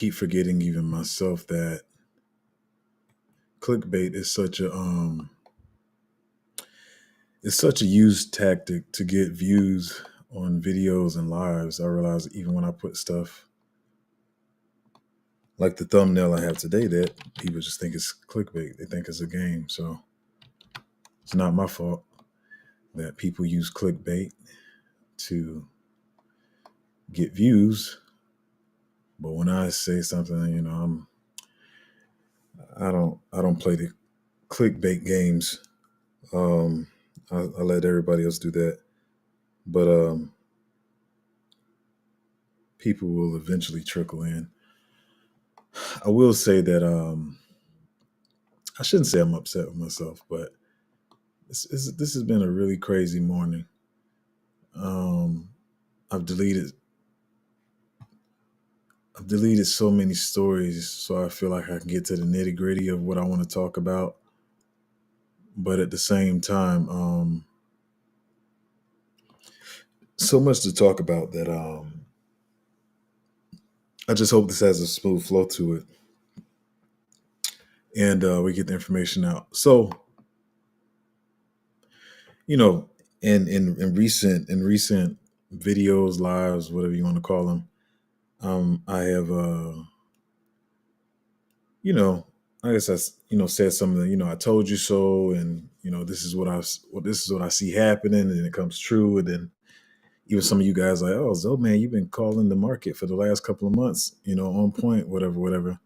keep forgetting even myself that clickbait is such a used tactic to get views on videos and lives. I realize even when I put stuff like the thumbnail I have today, that people just think it's clickbait. They think it's a game. So it's not my fault that people use clickbait to get views. But when I say something, I don't play the clickbait games. Um, I let everybody else do that. But people will eventually trickle in. I will say that I shouldn't say I'm upset with myself, but this has been a really crazy morning. Um, I've deleted I've deleted so many stories, so I feel like I can get to the nitty gritty of what I want to talk about. But at the same time, so much to talk about that I just hope this has a smooth flow to it, and we get the information out. So you know, in recent videos, lives, whatever you want to call them, I have you know, I guess said some of the, I told you so, and this is what I see happening, and it comes true, and then even some of you guys like, oh, Zoe, man, you've been calling the market for the last couple of months, on point, whatever, whatever,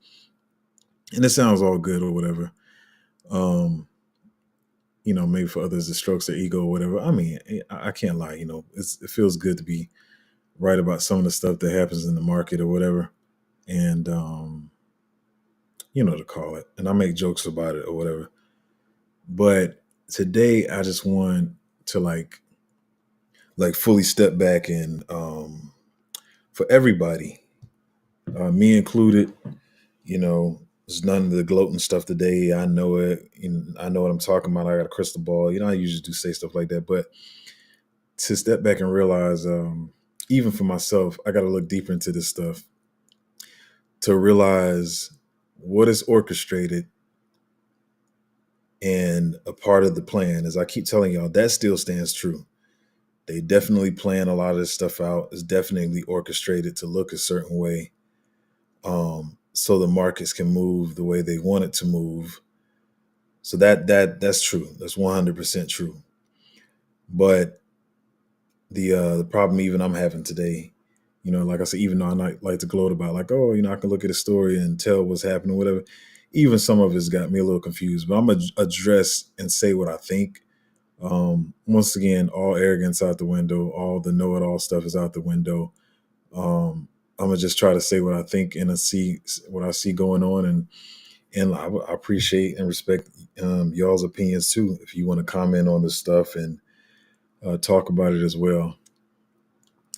and it sounds all good or whatever. Um, maybe for others it strokes their ego or whatever. I mean, I can't lie, it feels good to be right about some of the stuff that happens in the market or whatever, and to call it, and I make jokes about it or whatever. But today I just want to like fully step back and for everybody, me included, there's none of the gloating stuff today. I know it. I know what I'm talking about. I got a crystal ball. I usually do say stuff like that, but to step back and realize, even for myself, I got to look deeper into this stuff to realize what is orchestrated and a part of the plan. As I keep telling y'all, that still stands true. They definitely plan a lot of this stuff out. It's definitely orchestrated to look a certain way, so the markets can move the way they want it to move. So that's true. That's 100% true. But the problem even I'm having today, like I said, even though I like to gloat about like, oh, I can look at a story and tell what's happening, whatever. Even some of it's got me a little confused. But I'm gonna address and say what I think. Once again, all arrogance out the window, all the know-it-all stuff is out the window. I'm gonna just try to say what I think and see what I see going on, and I appreciate and respect y'all's opinions too. If you want to comment on this stuff and talk about it as well.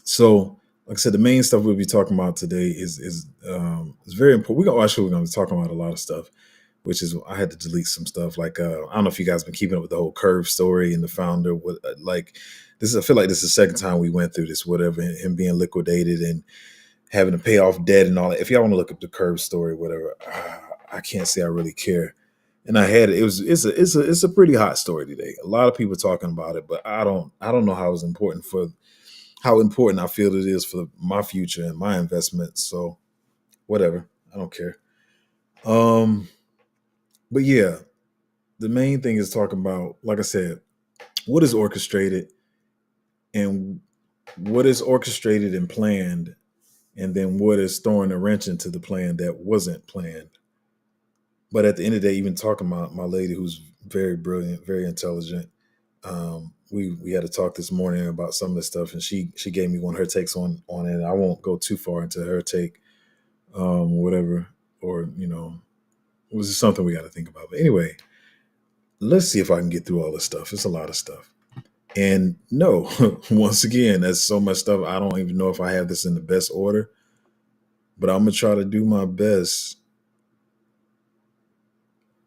So, like I said, the main stuff we'll be talking about today is very important. We're going to be talking about a lot of stuff, which is I had to delete some stuff. Like I don't know if you guys been keeping up with the whole Curve story and the founder. What like this is? I feel like this is the second time we went through this. Whatever, him being liquidated and having to pay off debt and all that. If y'all want to look up the Curve story, whatever, I can't say I really care. And I had it's a pretty hot story today. A lot of people talking about it, but I don't know how important I feel it is for my future and my investments. So whatever, I don't care. Um, but yeah, the main thing is talking about, like I said, what is orchestrated and what is orchestrated and planned, and then what is throwing a wrench into the plan that wasn't planned. But at the end of the day, even talking about my lady who's very brilliant, very intelligent, we had to talk this morning about some of the stuff, and she gave me one of her takes on it. I won't go too far into her take, whatever, or it was just something we got to think about. But anyway, let's see if I can get through all this stuff. It's a lot of stuff, and no, once again, that's so much stuff. I don't even know if I have this in the best order, but I'm gonna try to do my best.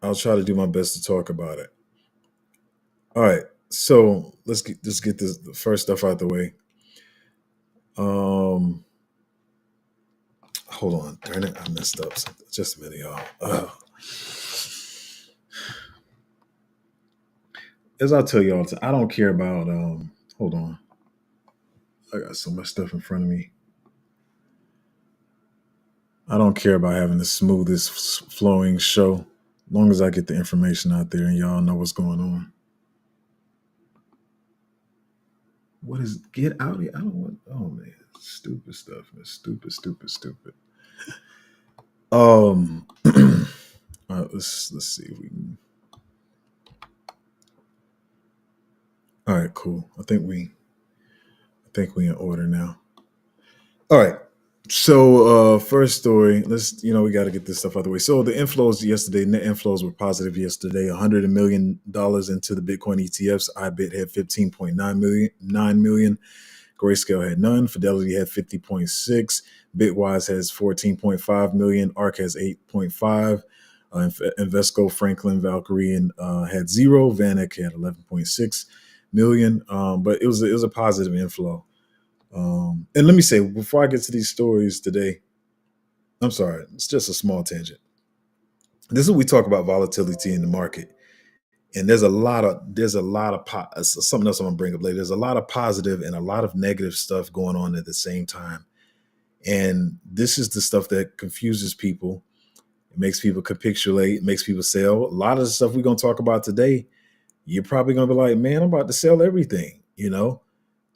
I'll try to do my best to talk about it. All right, so let's get this the first stuff out the way. Um, hold on, darn it, I messed up. Just a minute, y'all. As I tell y'all, I don't care about. Hold on, I got so much stuff in front of me. I don't care about having the smoothest flowing show, as long as I get the information out there and y'all know what's going on. What is get out of here? I don't want. Oh man, stupid stuff, man. Stupid, stupid, stupid. All right, let's see if we can. All right, cool. I think we in order now. All right. So first story, we got to get this stuff out of the way. So the inflows yesterday, net inflows were positive yesterday. $100 million into the Bitcoin ETFs. iBit had 15.9 million, 9 million. Grayscale had none. Fidelity had 50.6. Bitwise has 14.5 million. ARK has 8.5. Invesco, Franklin, Valkyrie, and had zero. VanEck had 11.6 million. But it was a positive inflow. And let me say, before I get to these stories today, I'm sorry, it's just a small tangent. This is what we talk about volatility in the market. And something else I'm gonna bring up later. There's a lot of positive and a lot of negative stuff going on at the same time. And this is the stuff that confuses people. It makes people capitulate, it makes people sell. A lot of the stuff we're gonna talk about today, you're probably gonna be like, man, I'm about to sell everything.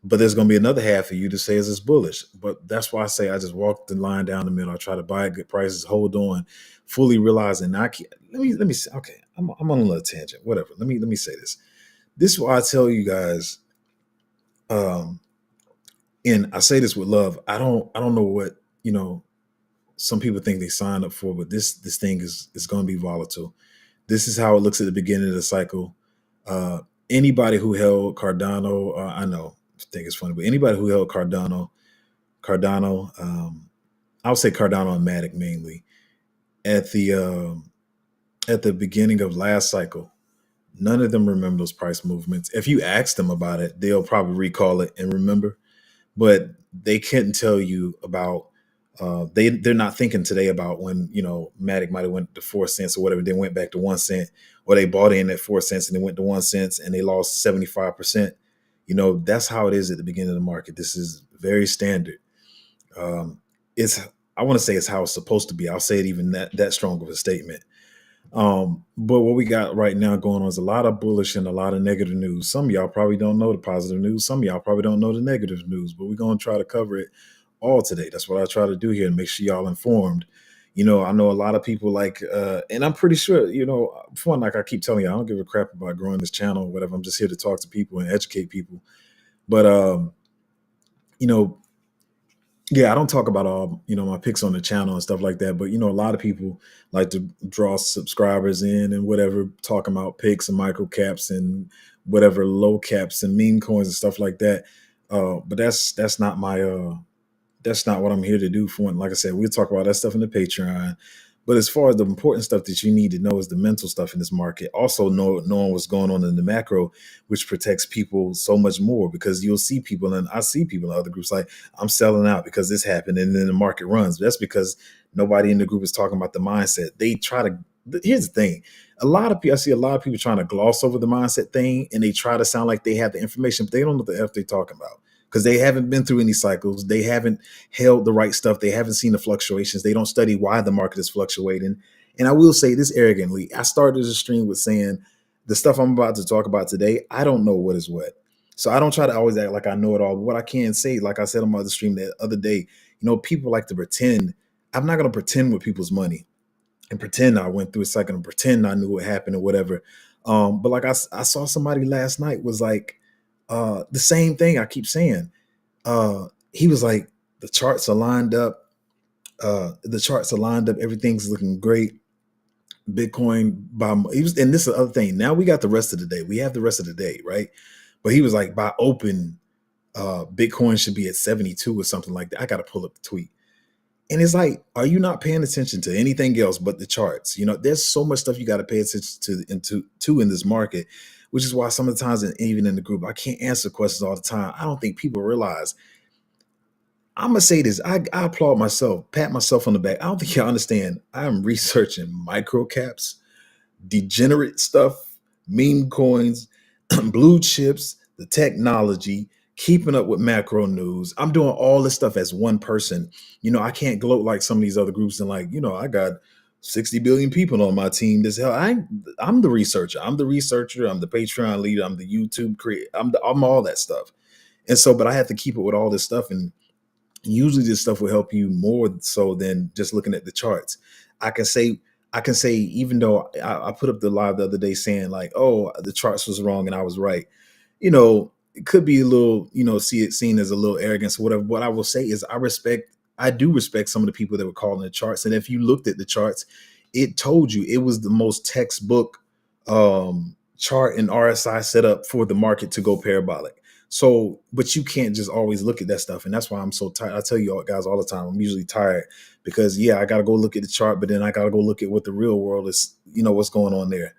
But there's going to be another half of you to say it's bullish. But that's why I say I just walk the line down the middle. I try to buy at good prices, hold on, fully realizing I can't. Let me say, okay, I'm on a little tangent. Whatever. Let me say this. This is why I tell you guys, um, and I say this with love. I don't know what some people think they signed up for, but this thing is going to be volatile. This is how it looks at the beginning of the cycle. Uh, Anybody who held Cardano, I know, I think it's funny, but anybody who held Cardano, I'll say Cardano and Matic mainly at the beginning of last cycle. None of them remember those price movements. If you ask them about it, they'll probably recall it and remember, but they couldn't tell you about. They're not thinking today about when Matic might have went to 4 cents or whatever. They went back to 1 cent, or they bought in at 4 cents and they went to 1 cent and they lost 75%. That's how it is at the beginning of the market. This is very standard. Um, it's I want to say it's how it's supposed to be. I'll say it even that strong of a statement. But what we got right now going on is a lot of bullish and a lot of negative news. Some of y'all probably don't know the positive news. Some of y'all probably don't know the negative news, but we're going to try to cover it all today. That's what I try to do here and make sure y'all informed. I know a lot of people and I'm pretty sure, for one, like I keep telling you, I don't give a crap about growing this channel or whatever. I'm just here to talk to people and educate people. But, you know, yeah, I don't talk about all my picks on the channel and stuff like that, but a lot of people like to draw subscribers in and whatever, talking about picks and micro caps and whatever low caps and meme coins and stuff like that. But that's not what I'm here to do. For one, like I said, we'll talk about that stuff in the Patreon. But as far as the important stuff that you need to know is the mental stuff in this market. Also, knowing what's going on in the macro, which protects people so much more, because you'll see people, and I see people in other groups like, I'm selling out because this happened, and then the market runs. That's because nobody in the group is talking about the mindset. They try to. Here's the thing: I see a lot of people trying to gloss over the mindset thing, and they try to sound like they have the information, but they don't know what the f they're talking about, because they haven't been through any cycles. They haven't held the right stuff. They haven't seen the fluctuations. They don't study why the market is fluctuating. And I will say this arrogantly: I started the stream with saying the stuff I'm about to talk about today, I don't know what is what. So I don't try to always act like I know it all. But what I can say, like I said on my other stream the other day, people like to pretend. I'm not going to pretend with people's money and pretend I went through a cycle and pretend I knew what happened or whatever. But like I saw somebody last night was like the same thing I keep saying. He was like, the charts are lined up. Everything's looking great. Bitcoin and this is the other thing. Now we got the rest of the day. We have the rest of the day, right? But he was like, by open, Bitcoin should be at 72 or something like that. I got to pull up the tweet. And it's like, are you not paying attention to anything else but the charts? There's so much stuff you got to pay attention to in this market, which is why some of the times, and even in the group, I can't answer questions all the time. I don't think people realize I'm gonna say this. I applaud myself, pat myself on the back. I don't think y'all understand. I'm researching micro caps, degenerate stuff, meme coins, blue chips, the technology, keeping up with macro news. I'm doing all this stuff as one person. I can't gloat like some of these other groups and like, I got 60 billion people on my team. This hell, I'm the researcher. I'm the researcher. I'm the Patreon leader. I'm the YouTube creator. I'm all that stuff. And so, but I have to keep it with all this stuff. And usually this stuff will help you more so than just looking at the charts. I can say, even though I put up the live the other day saying like, oh, the charts was wrong and I was right, it could be a little, see it seen as a little arrogance or whatever. What I will say is I do respect some of the people that were calling the charts. And if you looked at the charts, it told you it was the most textbook chart and RSI set up for the market to go parabolic. So, but you can't just always look at that stuff. And that's why I'm so tired. I tell you all guys all the time, I'm usually tired because yeah, I got to go look at the chart, but then I got to go look at what the real world is, what's going on there.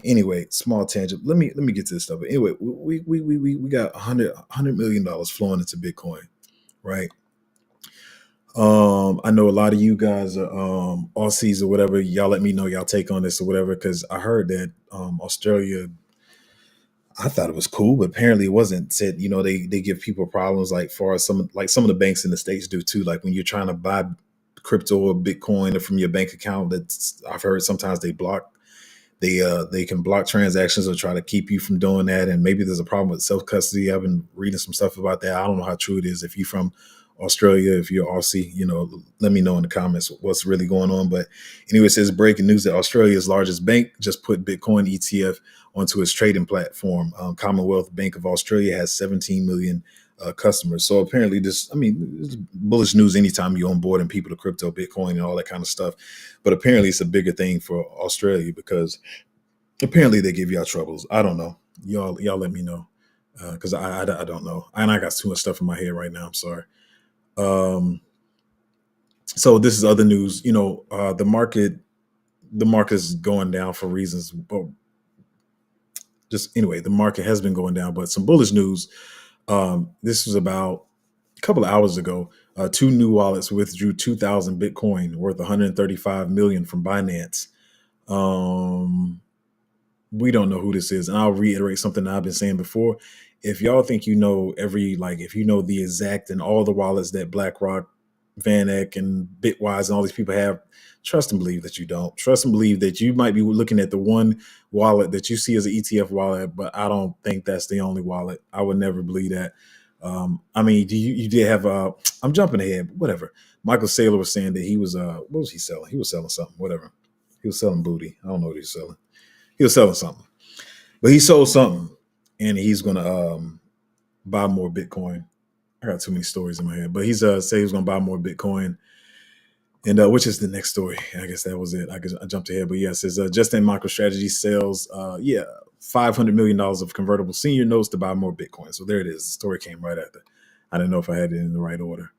Anyway, small tangent. Let me get to this stuff. But anyway, we got $100 million flowing into Bitcoin, right? I know a lot of you guys are Aussies or whatever. Y'all let me know y'all take on this or whatever, because I heard that Australia, I thought it was cool, but apparently it wasn't. Said, they give people problems like far as some of the banks in the States do too. Like when you're trying to buy crypto or Bitcoin from your bank account, that's I've heard sometimes they can block transactions or try to keep you from doing that. And maybe there's a problem with self custody. I've been reading some stuff about that. I don't know how true it is. If you're from Australia, if you're Aussie, let me know in the comments what's really going on. But anyway, it says breaking news that Australia's largest bank just put Bitcoin ETF onto its trading platform. Commonwealth Bank of Australia has 17 million customers. So apparently this is bullish news anytime you're onboarding people to crypto, Bitcoin and all that kind of stuff. But apparently it's a bigger thing for Australia because apparently they give y'all troubles. I don't know. Y'all let me know because I don't know. And I got too much stuff in my head right now. I'm sorry. So this is other news. The market is going down for reasons. Well, just anyway, the market has been going down, but some bullish news. This was about a couple of hours ago. Two new wallets withdrew 2,000 Bitcoin worth 135 million from Binance. We don't know who this is, and I'll reiterate something that I've been saying before. If y'all think if you know the exact and all the wallets that BlackRock, VanEck, and Bitwise and all these people have, trust and believe that you don't. Trust and believe that you might be looking at the one wallet that you see as an ETF wallet, but I don't think that's the only wallet. I would never believe that. You did have I'm jumping ahead, but whatever. Michael Saylor was saying that he was what was he selling? He was selling something, whatever. He was selling booty. I don't know what he was selling. He was selling something, but he sold something, and he's gonna buy more Bitcoin. I got too many stories in my head, but he's say he was gonna buy more Bitcoin, and which is the next story. I guess that was it. I jumped ahead, but yes, it says Justin MicroStrategy sells $500 million of convertible senior notes to buy more Bitcoin. So there it is. The story came right after. I didn't know if I had it in the right order.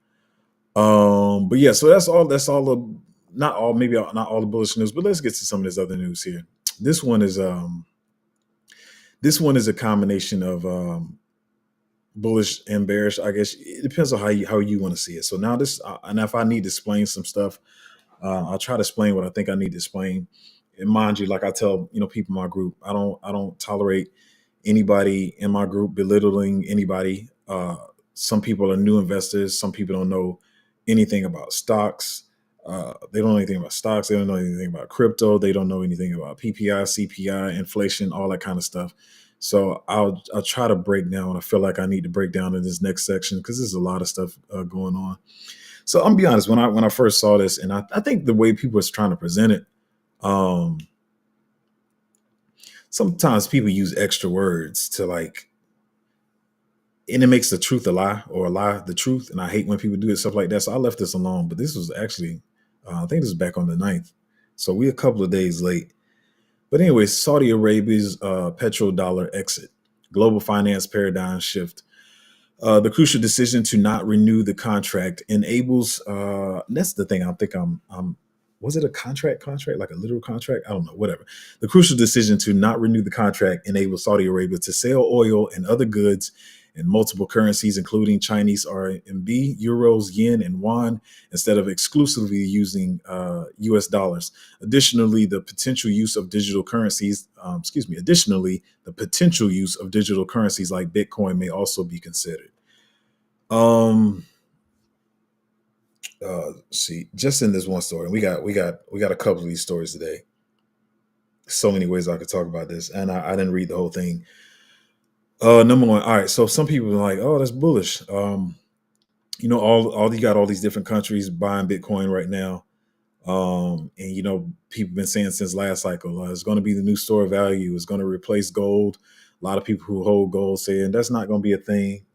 But yeah, so that's all. That's all the not all maybe not all the bullish news, but let's get to some of this other news here. This one is a combination of bullish and bearish. I guess it depends on how you want to see it. So now this, and if I need to explain some stuff, I'll try to explain what I think I need to explain. And mind you, like I tell people in my group, I don't tolerate anybody in my group belittling anybody. Some people are new investors. Some people don't know anything about stocks. They don't know anything about stocks. They don't know anything about crypto. They don't know anything about PPI, CPI, inflation, all that kind of stuff. So I'll try to break down. I feel like I need to break down in this next section because there's a lot of stuff going on. So I'm gonna be honest. When I first saw this, and I think the way people was trying to present it, sometimes people use extra words to and it makes the truth a lie or a lie the truth. And I hate when people do it, stuff like that. So I left this alone. But this was actually, I think this is back on the 9th. So we're a couple of days late. But anyway, Saudi Arabia's petrodollar exit, global finance paradigm shift. The crucial decision to not renew the contract enables, that's the thing I'm was it a contract, like a literal contract? I don't know, whatever. The crucial decision to not renew the contract enables Saudi Arabia to sell oil and other goods in multiple currencies, including Chinese RMB, euros, yen, and yuan, instead of exclusively using US dollars. Additionally, the potential use of digital currencies, additionally, the potential use of digital currencies like Bitcoin may also be considered. Um, see, just in this one story, we got a couple of these stories today. So many ways I could talk about this, and I didn't read the whole thing. Number one, all right. So some people are like, "Oh, that's bullish." All you got all these different countries buying Bitcoin right now, and people been saying since last cycle, it's going to be the new store of value. It's going to replace gold. A lot of people who hold gold saying that's not going to be a thing.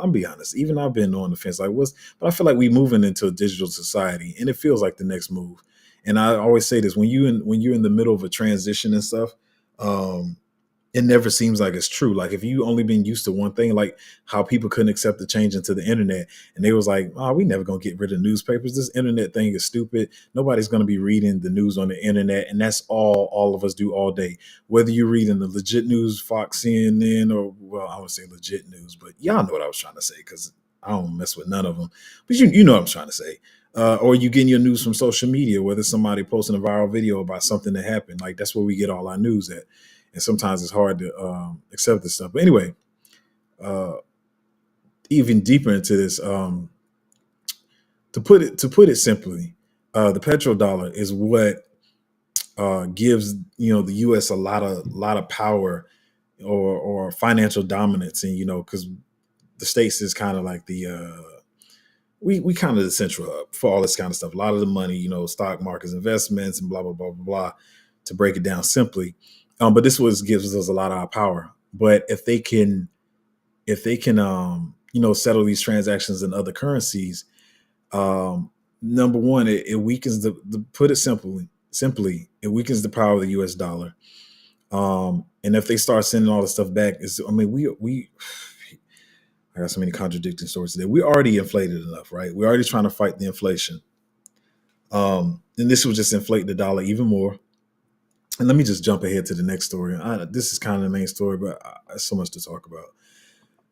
I'm be honest. Even I've been on the fence, like what's, but I feel like we moving into a digital society, and it feels like the next move. And I always say this when you're in the middle of a transition and stuff. Um, it never seems like it's true. Like if you only been used to one thing, like how people couldn't accept the change into the internet, and they was like, "Oh, we never gonna get rid of newspapers. This internet thing is stupid. Nobody's gonna be reading the news on the internet, and that's all of us do all day. Whether you're reading the legit news, Fox, CNN, or well, I would say legit news, but y'all know what I was trying to say because I don't mess with none of them. But you know what I'm trying to say. Or you getting your news from social media, whether somebody posting a viral video about something that happened. Like that's where we get all our news at, and sometimes it's hard to accept this stuff. But anyway, uh, even deeper into this, to put it simply, the petrodollar is what gives the U.S. a lot of power or financial dominance, and because the states is kind of like the we kind of the central hub for all this kind of stuff. A lot of the money, stock markets, investments, and blah blah blah blah blah. To break it down simply, but this was gives us a lot of our power. But if they can settle these transactions in other currencies, number one, it weakens the put it simply it weakens the power of the U.S. dollar. And if they start sending all the stuff back, we I got so many contradicting stories today. We already inflated enough, right? We're already trying to fight the inflation. And this will just inflate the dollar even more. And let me just jump ahead to the next story. This is kind of the main story, but there's so much to talk about.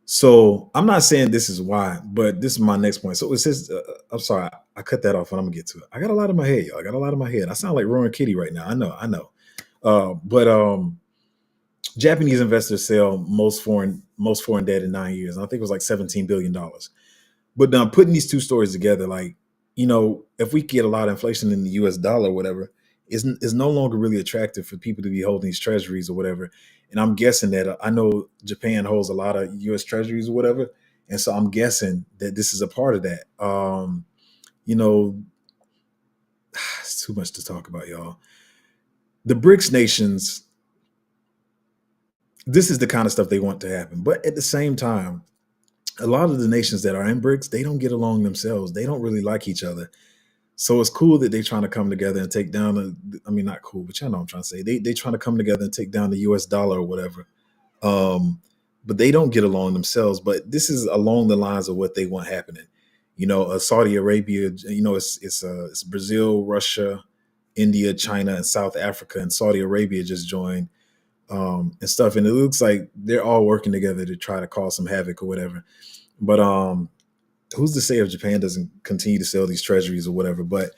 So I'm not saying this is why, but this is my next point. So it says, I'm sorry, I cut that off, and I'm gonna get to it. I got a lot in my head, y'all. I got a lot in my head. I sound like Rowan Kitty right now. I know. But Japanese investors sell most foreign debt in 9 years. And I think it was like $17 billion. But putting these two stories together, like if we get a lot of inflation in the U.S. dollar or whatever, is no longer really attractive for people to be holding these treasuries or whatever. And I'm guessing that I know Japan holds a lot of U.S. treasuries or whatever, and so I'm guessing that this is a part of that. You know, it's too much to talk about, y'all. The BRICS nations, this is the kind of stuff they want to happen, but at the same time, a lot of the nations that are in BRICS, they don't get along themselves. They don't really like each other. So it's cool that they're trying to come together and take down I mean, not cool, but you know what I'm trying to say. They trying to come together and take down the US dollar or whatever. Um, but they don't get along themselves. But this is along the lines of what they want happening. Saudi Arabia, it's Brazil, Russia, India, China, and South Africa, and Saudi Arabia just joined and stuff. And it looks like they're all working together to try to cause some havoc or whatever. But who's to say if Japan doesn't continue to sell these treasuries or whatever? But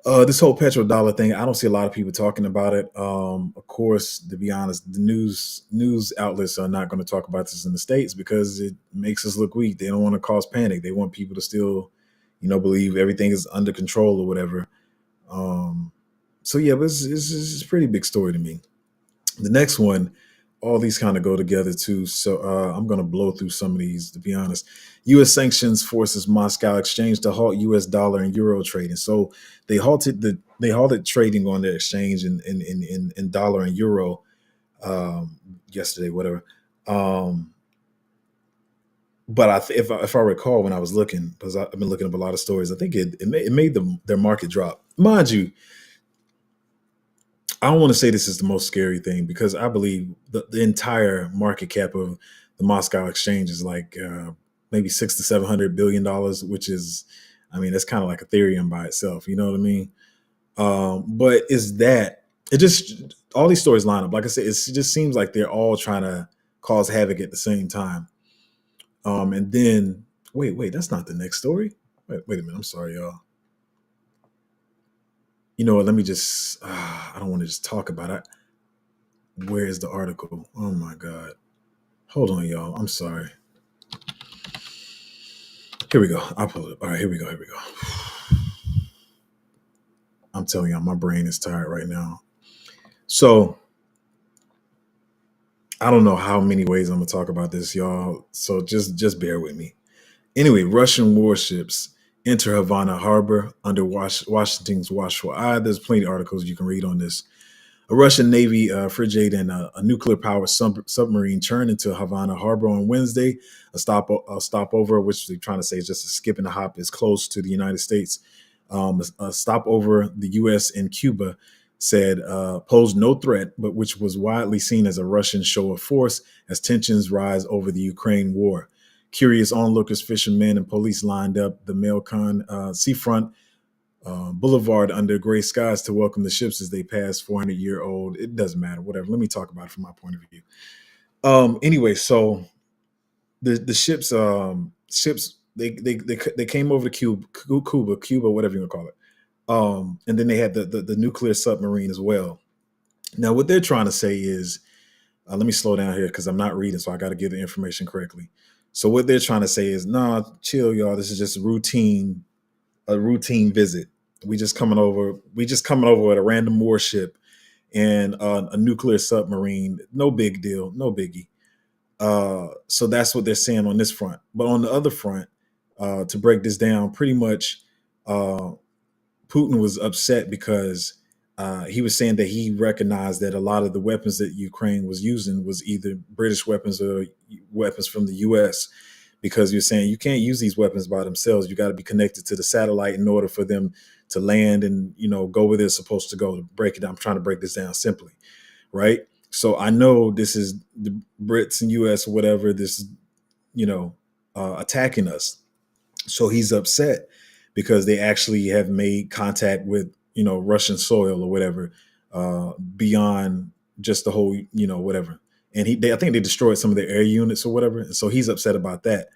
this whole petrodollar thing, I don't see a lot of people talking about it. Of course, to be honest, the news outlets are not going to talk about this in the States because it makes us look weak. They don't want to cause panic. They want people to still, believe everything is under control or whatever. So yeah, but it's a pretty big story to me. The next one, all these kind of go together too. So I'm going to blow through some of these, to be honest. U.S. sanctions forces Moscow exchange to halt U.S. dollar and euro trading. So they halted trading on their exchange in dollar and euro yesterday, whatever. But if I recall, when I was looking, because I've been looking up a lot of stories, I think it made their market drop. Mind you, I don't want to say this is the most scary thing because I believe the entire market cap of the Moscow exchange is like maybe $600 to $700 billion, which is, I mean, that's kind of like Ethereum by itself. You know what I mean? But is that it? Just all these stories line up. Like I said, it just seems like they're all trying to cause havoc at the same time. And then wait, that's not the next story. Wait a minute. I'm sorry, y'all. You know what? Let me just. I don't want to just talk about it. Where is the article? Oh my god. Hold on, y'all. I'm sorry. Here we go. I'll pull it. All right, here we go. Here we go. I'm telling y'all, my brain is tired right now. So I don't know how many ways I'm gonna talk about this, y'all. So just bear with me. Anyway, Russian warships enter Havana harbor under Washington's watchful eye. There's plenty of articles you can read on this. A Russian Navy frigate and a nuclear-powered submarine turned into Havana harbor on Wednesday. A stopover, which they're trying to say is just a skip and a hop, is close to the United States. A stopover the U.S. and Cuba said posed no threat, but which was widely seen as a Russian show of force as tensions rise over the Ukraine war. Curious onlookers, fishermen, and police lined up the Melkon seafront boulevard under gray skies to welcome the ships as they pass 400-year-old. It doesn't matter, whatever. Let me talk about it from my point of view. Anyway, so the ships they came over to Cuba, whatever you want to call it. And then they had the nuclear submarine as well. Now, what they're trying to say is, let me slow down here because I'm not reading, so I got to give the information correctly. So what they're trying to say is, nah, chill, y'all. This is just a routine visit. We just coming over with a random warship and a nuclear submarine. No big deal, no biggie. So that's what they're saying on this front. But on the other front, to break this down, pretty much uh, Putin was upset because he was saying that he recognized that a lot of the weapons that Ukraine was using was either British weapons or weapons from the U.S. Because you're saying you can't use these weapons by themselves. You got to be connected to the satellite in order for them to land and go where they're supposed to go. To break it down, I'm trying to break this down simply, right? So I know this is the Brits and U.S. or whatever. This is attacking us. So he's upset because they actually have made contact with Russian soil or whatever, beyond just the whole whatever. And I think they destroyed some of their air units or whatever. And so he's upset about that.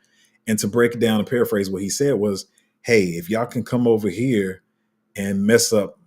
And to break it down and paraphrase what he said was, "Hey, if y'all can come over here and mess up,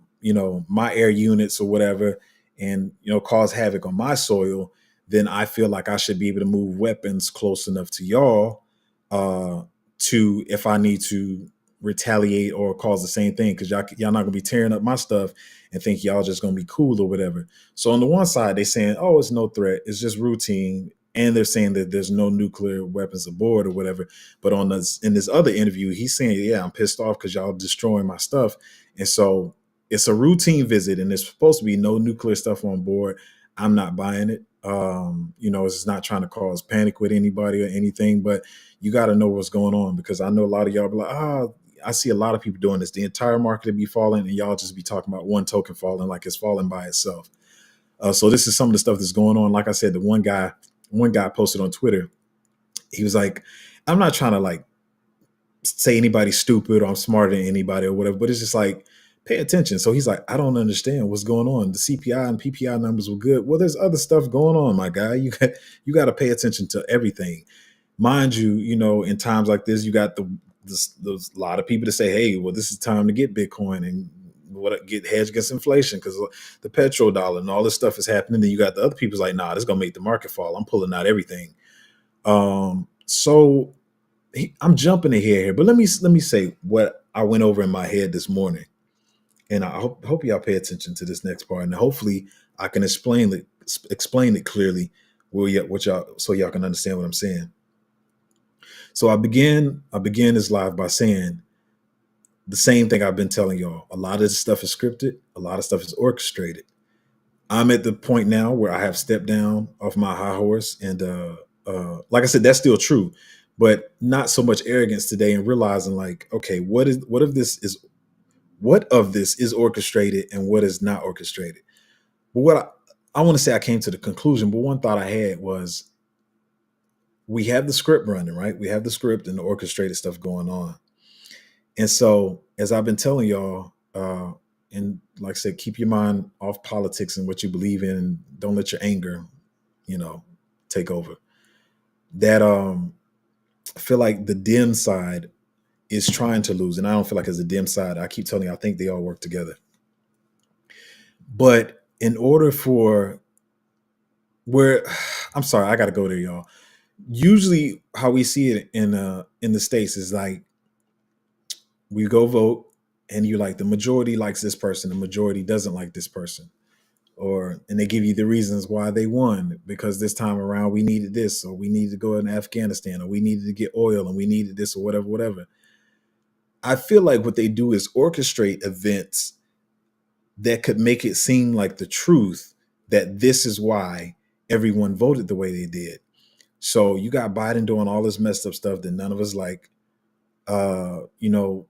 my air units or whatever, and cause havoc on my soil, then I feel like I should be able to move weapons close enough to y'all, to if I need to retaliate or cause the same thing, because y'all not gonna be tearing up my stuff and think y'all just gonna be cool or whatever." So on the one side, they saying, "Oh, it's no threat, it's just routine," and they're saying that there's no nuclear weapons aboard or whatever. But in this other interview, he's saying, "Yeah, I'm pissed off because y'all destroying my stuff," and so it's a routine visit, and there's supposed to be no nuclear stuff on board. I'm not buying it. It's not trying to cause panic with anybody or anything, but you got to know what's going on, because I know a lot of y'all be like, I see a lot of people doing this. The entire market would be falling, and y'all just be talking about one token falling like it's falling by itself. So this is some of the stuff that's going on. Like I said, the one guy posted on Twitter. He was like, "I'm not trying to like say anybody's stupid or I'm smarter than anybody or whatever, but it's just like, pay attention." So he's like, "I don't understand what's going on. The CPI and PPI numbers were good." Well, there's other stuff going on, my guy. You got to pay attention to everything. Mind you, in times like this, you got there's a lot of people to say, "Hey, well, this is time to get Bitcoin and get hedged against inflation because the petrodollar and all this stuff is happening." Then you got the other people's like, "Nah, this is gonna make the market fall. I'm pulling out everything." So I'm jumping ahead here, but let me say what I went over in my head this morning, and I hope y'all pay attention to this next part, and hopefully I can explain it clearly, what y'all, so y'all can understand what I'm saying. So I began this live by saying the same thing I've been telling y'all. A lot of this stuff is scripted. A lot of stuff is orchestrated. I'm at the point now where I have stepped down off my high horse, and like I said, that's still true, but not so much arrogance today, and realizing like, okay, what of this is orchestrated and what is not orchestrated. But what I want to say, I came to the conclusion, but one thought I had was, we have the script running, right? We have the script and the orchestrated stuff going on. And so, as I've been telling y'all, and like I said, keep your mind off politics and what you believe in, and don't let your anger, take over. That I feel like the dim side is trying to lose, and I don't feel like it's a dim side. I keep telling you, I think they all work together. But in order for where, I'm sorry, I got to go there, y'all. Usually, how we see it in the states is like we go vote, and you like the majority likes this person, the majority doesn't like this person, or and they give you the reasons why they won because this time around we needed this, or we needed to go in Afghanistan, or we needed to get oil, and we needed this, or whatever, whatever. I feel like what they do is orchestrate events that could make it seem like the truth that this is why everyone voted the way they did. So you got Biden doing all this messed up stuff that none of us like. You know,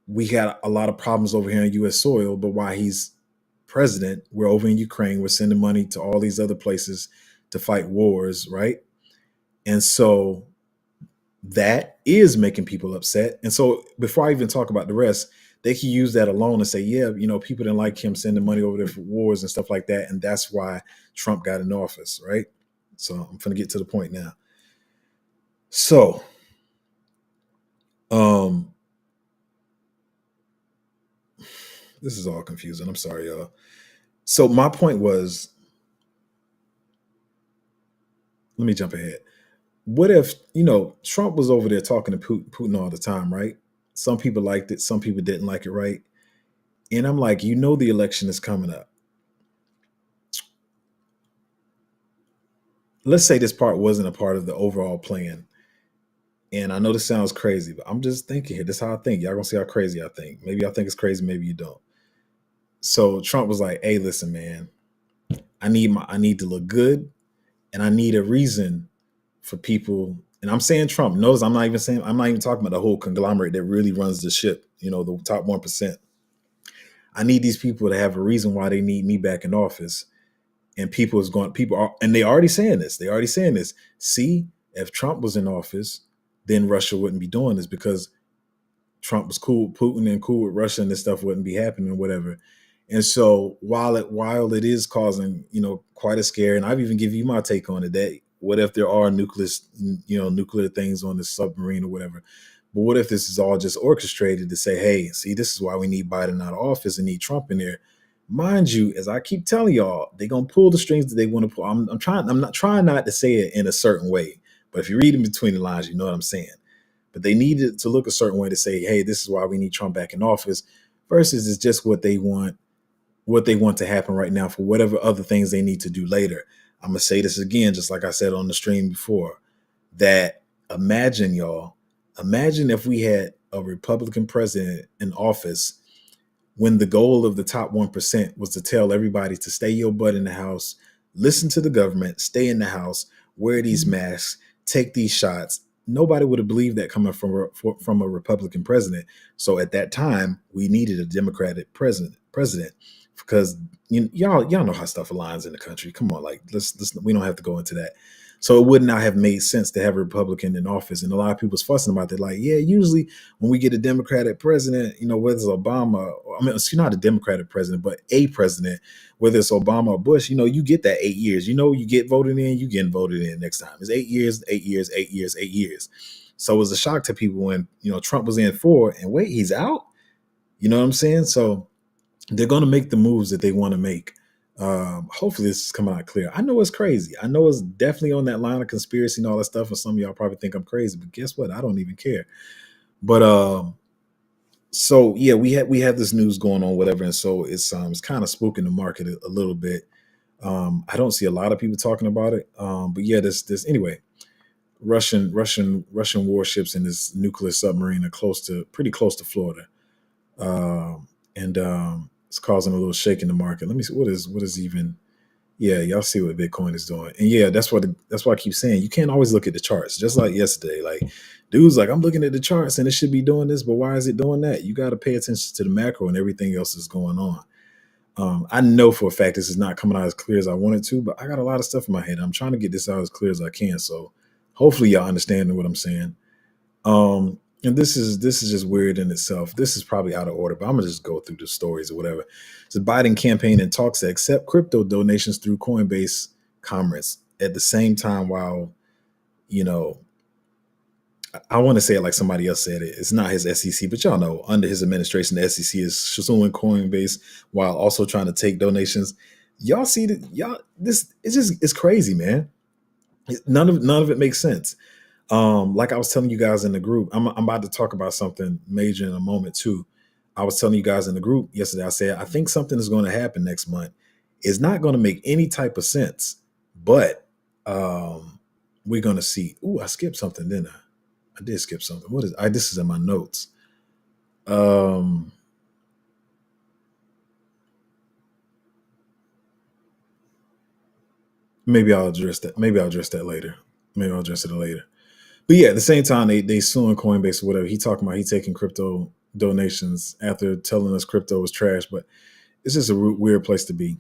we got a lot of problems over here on U.S. soil, but while he's president, we're over in Ukraine. We're sending money to all these other places to fight wars, right? And so that is making people upset. And so before I even talk about the rest, they can use that alone and say, yeah, people didn't like him sending money over there for wars and stuff like that. And that's why Trump got in office, right? So I'm going to get to the point now. So, this is all confusing. I'm sorry, y'all. So my point was, let me jump ahead. What if, Trump was over there talking to Putin all the time, right? Some people liked it, some people didn't like it, right? And I'm like, the election is coming up. Let's say this part wasn't a part of the overall plan. And I know this sounds crazy, but I'm just thinking here. This is how I think. Y'all gonna see how crazy I think. Maybe I think it's crazy, maybe you don't. So Trump was like, hey, listen, man, I need to look good, and I need a reason for people. And I'm saying Trump. Notice I'm not even talking about the whole conglomerate that really runs the ship, the top 1%. I need these people to have a reason why they need me back in office. And and they already saying this. They already saying this. See, if Trump was in office, then Russia wouldn't be doing this because Trump was cool with Putin and cool with Russia, and this stuff wouldn't be happening, or whatever. And so while it is causing, quite a scare, and I've even given you my take on it, that what if there are nuclear things on the submarine or whatever? But what if this is all just orchestrated to say, hey, see, this is why we need Biden out of office and need Trump in there. Mind you, as I keep telling y'all, they're gonna pull the strings that they want to pull. I'm not trying not to say it in a certain way, but if you read in between the lines, you know what I'm saying. But they needed to look a certain way to say, hey, this is why we need Trump back in office, versus it's just what they want to happen right now for whatever other things they need to do later. I'm gonna say this again, just like I said on the stream before, that imagine if we had a Republican president in office when the goal of the top 1% was to tell everybody to stay your butt in the house, listen to the government, stay in the house, wear these masks, take these shots. Nobody would have believed that coming from a Republican president. So at that time, we needed a Democratic president because y'all know how stuff aligns in the country. Come on, like let's we don't have to go into that. So it would not have made sense to have a Republican in office. And a lot of people's fussing about that. Like, yeah, usually when we get a Democratic president, whether it's Obama, it's not a Democratic president, but a president, whether it's Obama or Bush, you get that 8 years. You get voted in, you getting voted in next time. It's 8 years, 8 years, 8 years, 8 years. So it was a shock to people when, Trump was in 4 and wait, he's out. You know what I'm saying? So they're going to make the moves that they want to make. Hopefully this is coming out clear. I know it's crazy. I know it's definitely on that line of conspiracy and all that stuff. And some of y'all probably think I'm crazy, but guess what? I don't even care. But so yeah, we have this news going on, whatever, and so it's kind of spooking the market a little bit. I don't see a lot of people talking about it. But yeah, this anyway. Russian warships in this nuclear submarine are pretty close to Florida, and it's causing a little shake in the market. Let me see what is even. Yeah, y'all see what Bitcoin is doing, and yeah, that's why I keep saying you can't always look at the charts. Just like yesterday, like dude's like, I'm looking at the charts and it should be doing this, but why is it doing that? You got to pay attention to the macro and everything else that's going on. I know for a fact this is not coming out as clear as I wanted to, but I got a lot of stuff in my head. I'm trying to get this out as clear as I can. So hopefully y'all understanding what I'm saying. And this is just weird in itself. This is probably out of order, but I'm gonna just go through the stories or whatever. So Biden campaign and talks to accept crypto donations through Coinbase Commerce at the same time while, I want to say it like somebody else said it. It's not his SEC, but y'all know under his administration, the SEC is suing Coinbase while also trying to take donations. Y'all see that? Y'all, this it's crazy, man. None of it makes sense. Like I was telling you guys in the group, I'm about to talk about something major in a moment too. I was telling you guys in the group yesterday. I said I think something is going to happen next month. It's not going to make any type of sense, but we're going to see. Ooh, I skipped something, didn't I? I did skip something. What is? This is in my notes. Um, maybe I'll address that. Maybe I'll address that later. Maybe I'll address it later. But yeah, at the same time, they suing Coinbase or whatever. He talking about he taking crypto donations after telling us crypto was trash. But it's just a weird place to be.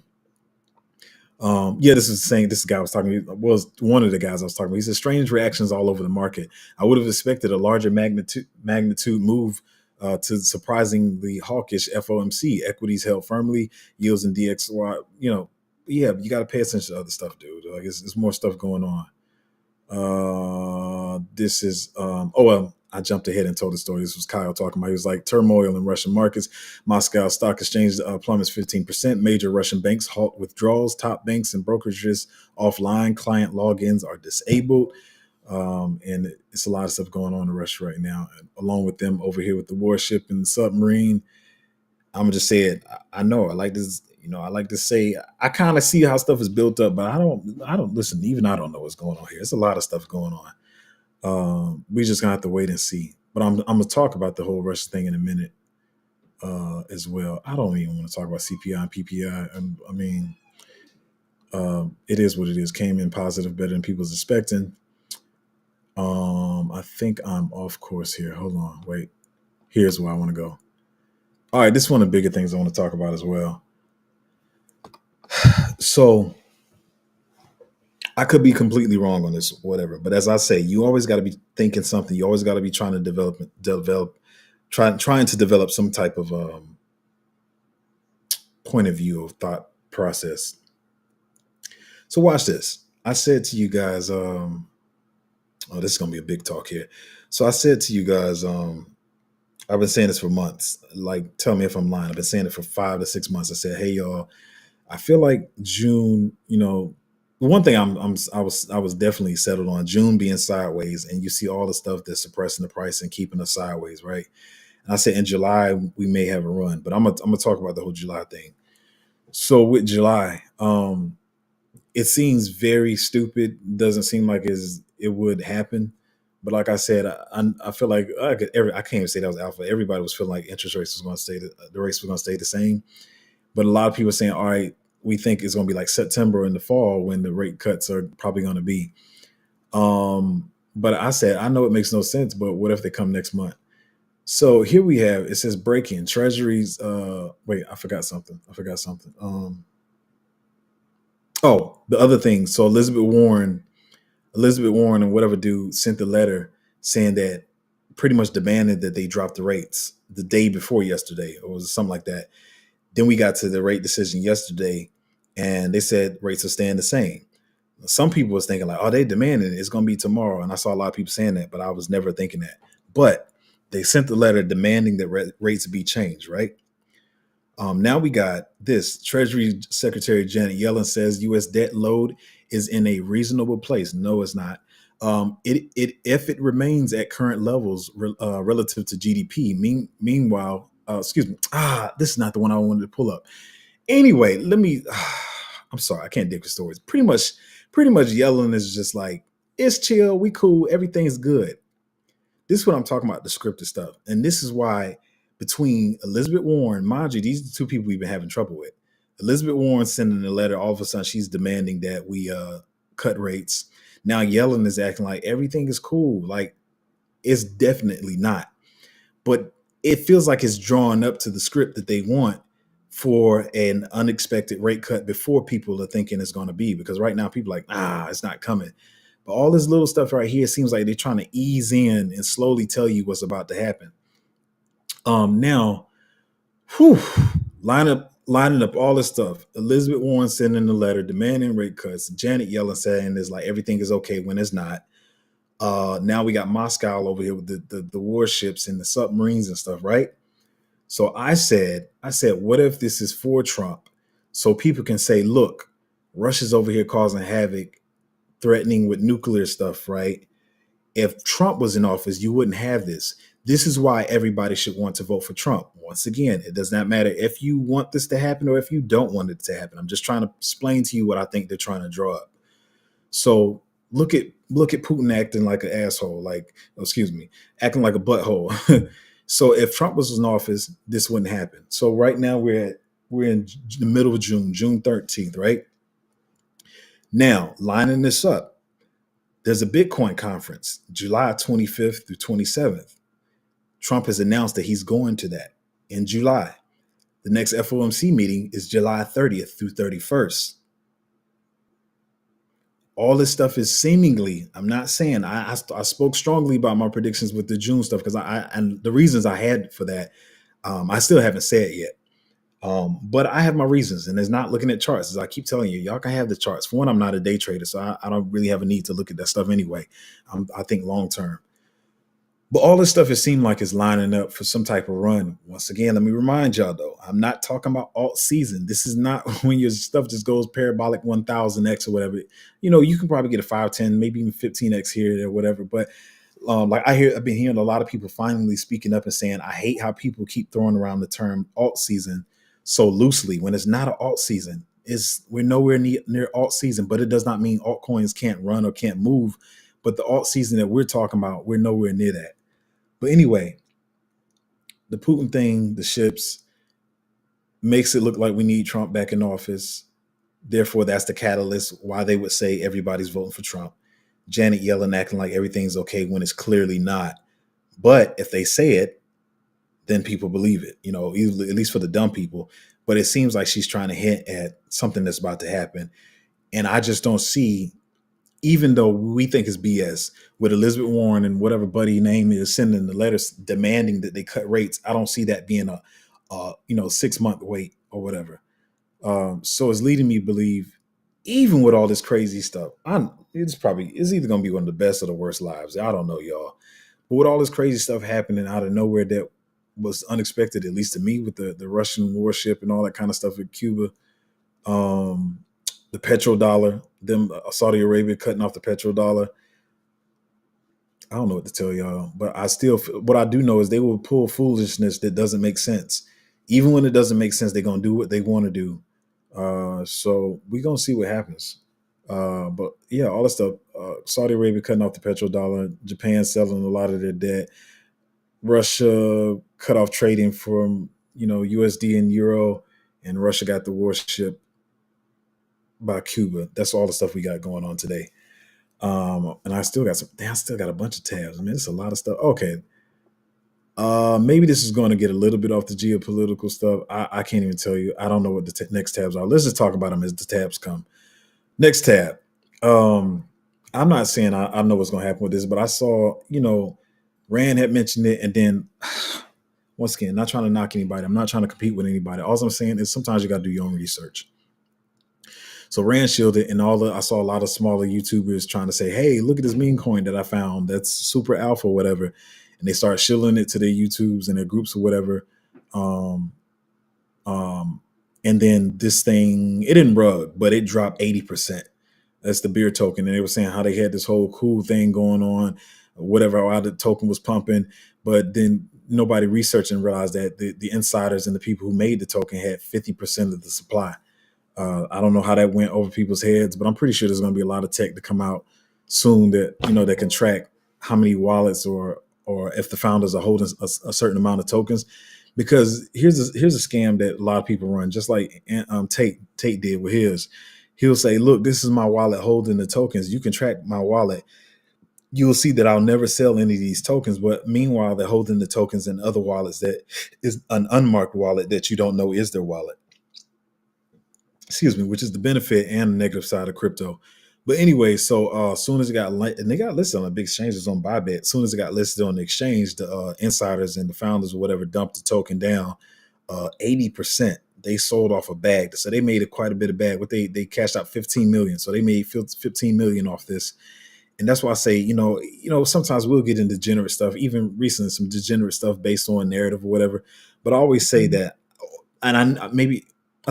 Yeah, this is saying this guy was talking was one of the guys I was talking about. He said strange reactions all over the market. I would have expected a larger magnitude move to surprisingly hawkish FOMC. Equities held firmly, yields in DXY. Yeah, you got to pay attention to other stuff, dude. Like it's more stuff going on. This is oh well, I jumped ahead and told the story. This was Kyle talking about. He was like turmoil in Russian markets. Moscow Stock Exchange plummets 15%. Major Russian banks halt withdrawals. Top banks and brokerages offline. Client logins are disabled. And it's a lot of stuff going on in Russia right now. And along with them over here with the warship and the submarine. I'm gonna just say it. I know I like this. I like to say I kind of see how stuff is built up, but I don't. Listen. Even I don't know what's going on here. It's a lot of stuff going on. We just gonna have to wait and see. But I'm gonna talk about the whole Russia thing in a minute as well. I don't even want to talk about CPI and PPI. I mean, it is what it is. Came in positive, better than people was expecting. I think I'm off course here. Hold on, wait. Here's where I want to go. All right, this is one of the bigger things I want to talk about as well. So I could be completely wrong on this, whatever. But as I say, you always got to be thinking something. You always got to be trying to trying to develop some type of point of view of thought process. So watch this. I said to you guys, oh, this is gonna be a big talk here. So I said to you guys, I've been saying this for months. Like, tell me if I'm lying. I've been saying it for 5 to 6 months. I said, hey y'all, I feel like June, the one thing I was definitely settled on June being sideways, and you see all the stuff that's suppressing the price and keeping us sideways, right? And I said in July we may have a run, but I'm gonna talk about the whole July thing. So with July, it seems very stupid. Doesn't seem like it would happen. But like I said, I feel like I can't even say that was alpha. Everybody was feeling like interest rates was going to stay the rates were going to stay the same. But a lot of people are saying, all right, we think it's going to be like September in the fall when the rate cuts are probably going to be. But I said, I know it makes no sense, but what if they come next month? So here we have, it says breaking treasuries. Wait, I forgot something. Oh, the other thing. So Elizabeth Warren and whatever dude sent the letter saying that pretty much demanded that they drop the rates the day before yesterday, or was something like that. Then we got to the rate decision yesterday, and they said rates are staying the same. Some people was thinking like, oh, they demanding it's going to be tomorrow, and I saw a lot of people saying that, but I was never thinking that. But they sent the letter demanding that rates be changed, right? Now we got this. Treasury Secretary Janet Yellen says U.S. debt load is in a reasonable place. No, it's not. If it remains at current levels relative to GDP. Meanwhile, excuse me. This is not the one I wanted to pull up. Anyway, let me. I'm sorry, I can't dig the stories. Pretty much, Yellen is just like, it's chill, we cool, everything's good. This is what I'm talking about, the scripted stuff. And this is why between Elizabeth Warren, mind you, these are the two people we've been having trouble with. Elizabeth Warren sending a letter, all of a sudden she's demanding that we cut rates. Now Yellen is acting like everything is cool. Like, it's definitely not. But it feels like it's drawn up to the script that they want for an unexpected rate cut before people are thinking it's going to be. Because right now people are like, it's not coming. But all this little stuff right here seems like they're trying to ease in and slowly tell you what's about to happen. Now, lining up all this stuff. Elizabeth Warren sending the letter demanding rate cuts. Janet Yellen saying is like everything is okay when it's not. Now we got Moscow over here with the warships and the submarines and stuff, right? So I said, what if this is for Trump? So people can say, look, Russia's over here causing havoc, threatening with nuclear stuff, right? If Trump was in office, you wouldn't have this. This is why everybody should want to vote for Trump. Once again, it does not matter if you want this to happen or if you don't want it to happen. I'm just trying to explain to you what I think they're trying to draw up. So look at Putin acting like an asshole, like excuse me, acting like a butthole. So if Trump was in office, this wouldn't happen. So right now we're in the middle of June, June 13th, right? Now, lining this up, there's a Bitcoin conference, July 25th through 27th. Trump has announced that he's going to that in July. The next FOMC meeting is July 30th through 31st. All this stuff is seemingly, I'm not saying, I spoke strongly about my predictions with the June stuff because and the reasons I had for that, I still haven't said yet. But I have my reasons, and it's not looking at charts. As I keep telling you, y'all can have the charts. For one, I'm not a day trader, so I don't really have a need to look at that stuff anyway. I think long term. But all this stuff, it seemed like it's lining up for some type of run. Once again, let me remind y'all though, I'm not talking about alt season. This is not when your stuff just goes parabolic 1000x or whatever. You can probably get a 5, 10, maybe even 15x here or whatever. But like I've been hearing a lot of people finally speaking up and saying, I hate how people keep throwing around the term alt season so loosely when it's not an alt season. We're nowhere near alt season, but it does not mean altcoins can't run or can't move. But the alt season that we're talking about, we're nowhere near that. But anyway, the Putin thing, the ships, makes it look like we need Trump back in office. Therefore, that's the catalyst why they would say everybody's voting for Trump. Janet Yellen acting like everything's okay when it's clearly not. But if they say it, then people believe it, at least for the dumb people. But it seems like she's trying to hint at something that's about to happen. And I just don't see, even though we think it's BS, with Elizabeth Warren and whatever buddy name is sending the letters demanding that they cut rates, I don't see that being a 6-month wait or whatever. So it's leading me to believe, even with all this crazy stuff, it's either going to be one of the best or the worst lives. I don't know, y'all. But with all this crazy stuff happening out of nowhere that was unexpected, at least to me, with the Russian warship and all that kind of stuff with Cuba, the petrodollar, them Saudi Arabia cutting off the petrodollar. I don't know what to tell y'all, but what I do know is they will pull foolishness that doesn't make sense. Even when it doesn't make sense, they're going to do what they want to do. So we're going to see what happens. But yeah, all this stuff, Saudi Arabia cutting off the petrodollar, Japan selling a lot of their debt, Russia cut off trading from, USD and euro, and Russia got the warship by Cuba. That's all the stuff we got going on today. And I still got a bunch of tabs. I mean, it's a lot of stuff. Okay. Maybe this is going to get a little bit off the geopolitical stuff. I can't even tell you. I don't know what the next tabs are. Let's just talk about them as the tabs come. Next tab. I'm not saying I know what's going to happen with this, but I saw, Rand had mentioned it, and then once again, not trying to knock anybody. I'm not trying to compete with anybody. All I'm saying is sometimes you got to do your own research. So Rand shielded, and I saw a lot of smaller YouTubers trying to say, hey, look at this meme coin that I found that's super alpha or whatever. And they start shilling it to their YouTubes and their groups or whatever. And then this thing, it didn't rug, but it dropped 80%. That's the beer token. And they were saying how they had this whole cool thing going on, whatever, how the token was pumping. But then nobody researched and realized that the insiders and the people who made the token had 50% of the supply. I don't know how that went over people's heads, but I'm pretty sure there's going to be a lot of tech to come out soon that that can track how many wallets or if the founders are holding a certain amount of tokens. Because here's a scam that a lot of people run, just like Tate did with his. He'll say, "Look, this is my wallet holding the tokens. You can track my wallet. You'll see that I'll never sell any of these tokens. But meanwhile, they're holding the tokens in other wallets that is an unmarked wallet that you don't know is their wallet." Excuse me, which is the benefit and the negative side of crypto. But anyway, so as soon as it got and they got listed on the big exchanges on Bybit, as soon as it got listed on the exchange, the insiders and the founders or whatever dumped the token down 80%. They sold off a bag, so they made quite a bit of bag. What they cashed out 15 million, so they made 15 million off this. And that's why I say, sometimes we'll get into degenerate stuff, even recently some degenerate stuff based on narrative or whatever. But I always say that, and I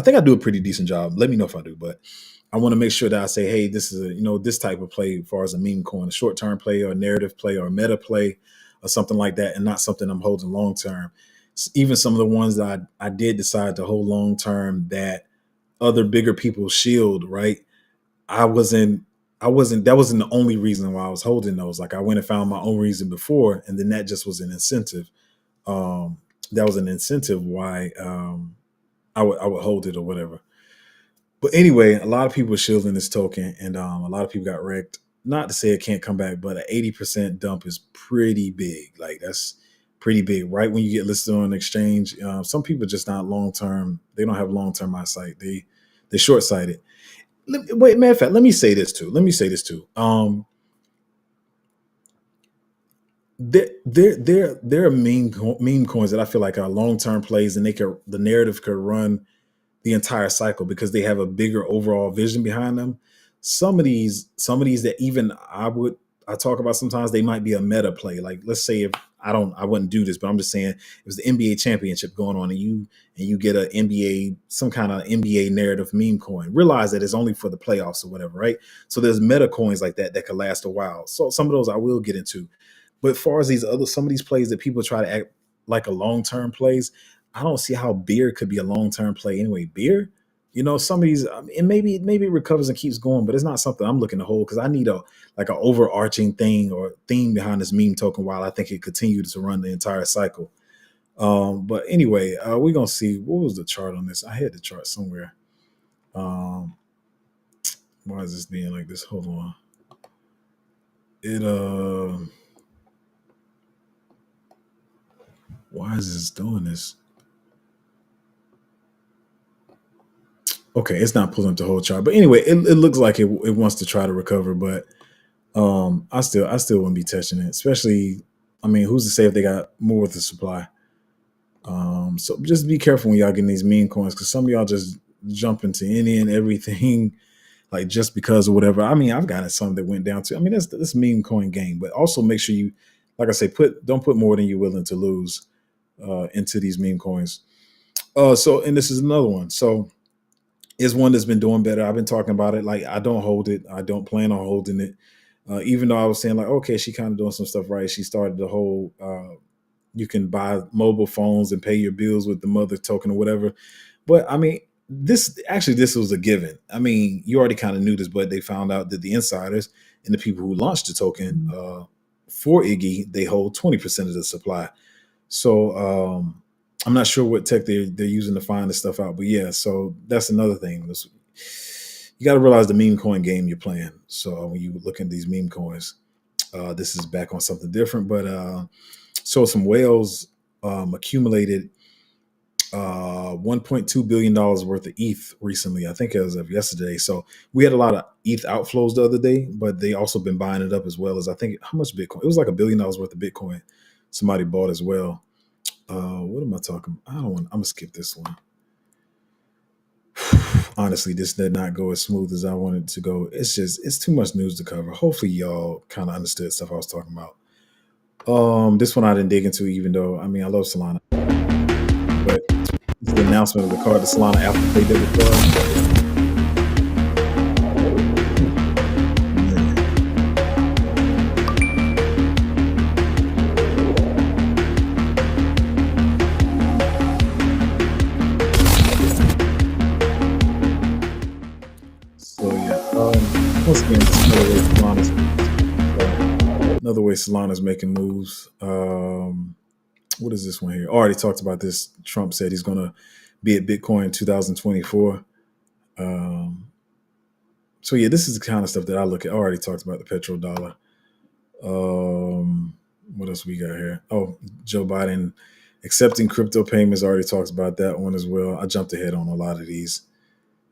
think I do a pretty decent job. Let me know if I do, but I want to make sure that I say, hey, this is this type of play as far as a meme coin, a short term play or a narrative play or a meta play or something like that, and not something I'm holding long term. Even some of the ones that I did decide to hold long term that other bigger people shield, right? I wasn't that wasn't the only reason why I was holding those. Like I went and found my own reason before, and then that just was an incentive. Um, that was an incentive why I would hold it or whatever. But anyway, a lot of people are shielding this token, and a lot of people got wrecked. Not to say it can't come back, but an 80% dump is pretty big. Like that's pretty big. Right when you get listed on an exchange, some people are just not long term. They don't have long term eyesight. They're short sighted. Wait, matter of fact, let me say this too. There are meme coins that I feel like are long term plays, and the narrative could run the entire cycle because they have a bigger overall vision behind them. Some of these that even I talk about sometimes they might be a meta play. Like let's say if I wouldn't do this, but I'm just saying it was the NBA championship going on and you get a NBA, some kind of NBA narrative meme coin. Realize that it's only for the playoffs or whatever, right? So there's meta coins like that could last a while. So some of those I will get into. But as far as some of these plays that people try to act like a long-term plays, I don't see how beer could be a long-term play anyway. Beer, some of these, and maybe it recovers and keeps going, but it's not something I'm looking to hold because I need a like an overarching thing or theme behind this meme token while I think it continues to run the entire cycle. But anyway, we're gonna see what was the chart on this. I had the chart somewhere. Um, why is this being like this? Hold on. It why is this doing this? Okay, it's not pulling up the whole chart, but anyway, it looks like it wants to try to recover, but I still wouldn't be touching it, especially. I mean, who's to say if they got more with the supply? So just be careful when y'all getting these meme coins because some of y'all just jump into any and everything, like just because or whatever. I mean, I've gotten some that went down to. I mean, that's meme coin game, but also make sure you, like I say, don't put more than you're willing to lose into these meme coins. So and this is another one. So is one that's been doing better. I've been talking about it. Like I don't hold it. I don't plan on holding it. Even though I was saying like, okay, she kind of doing some stuff right. She started the whole you can buy mobile phones and pay your bills with the mother token or whatever. But I mean, this was a given. I mean, you already kind of knew this, but they found out that the insiders and the people who launched the token for Iggy, they hold 20% of the supply. So I'm not sure what tech they're using to find this stuff out, but yeah. So that's another thing. You got to realize the meme coin game you're playing. So when you look at these meme coins, this is back on something different. But so some whales accumulated $1.2 billion worth of ETH recently. I think as of yesterday. So we had a lot of ETH outflows the other day, but they also been buying it up as well as I think how much Bitcoin? It was like $1 billion worth of Bitcoin. Somebody bought as well. What am I talking? I don't want. I'm gonna skip this one. Honestly, this did not go as smooth as I wanted to go. It's too much news to cover. Hopefully, y'all kind of understood stuff I was talking about. This one I didn't dig into, even though I mean I love Solana, but it's the announcement of the card, the Solana Apple Pay debit card. So yeah, once again, just another way Solana's making moves. What is this one here? Already talked about this. Trump said he's going to be at Bitcoin 2024. So yeah, this is the kind of stuff that I look at. I already talked about the petrodollar. What else we got here? Oh, Joe Biden accepting crypto payments. Already talked about that one as well. I jumped ahead on a lot of these.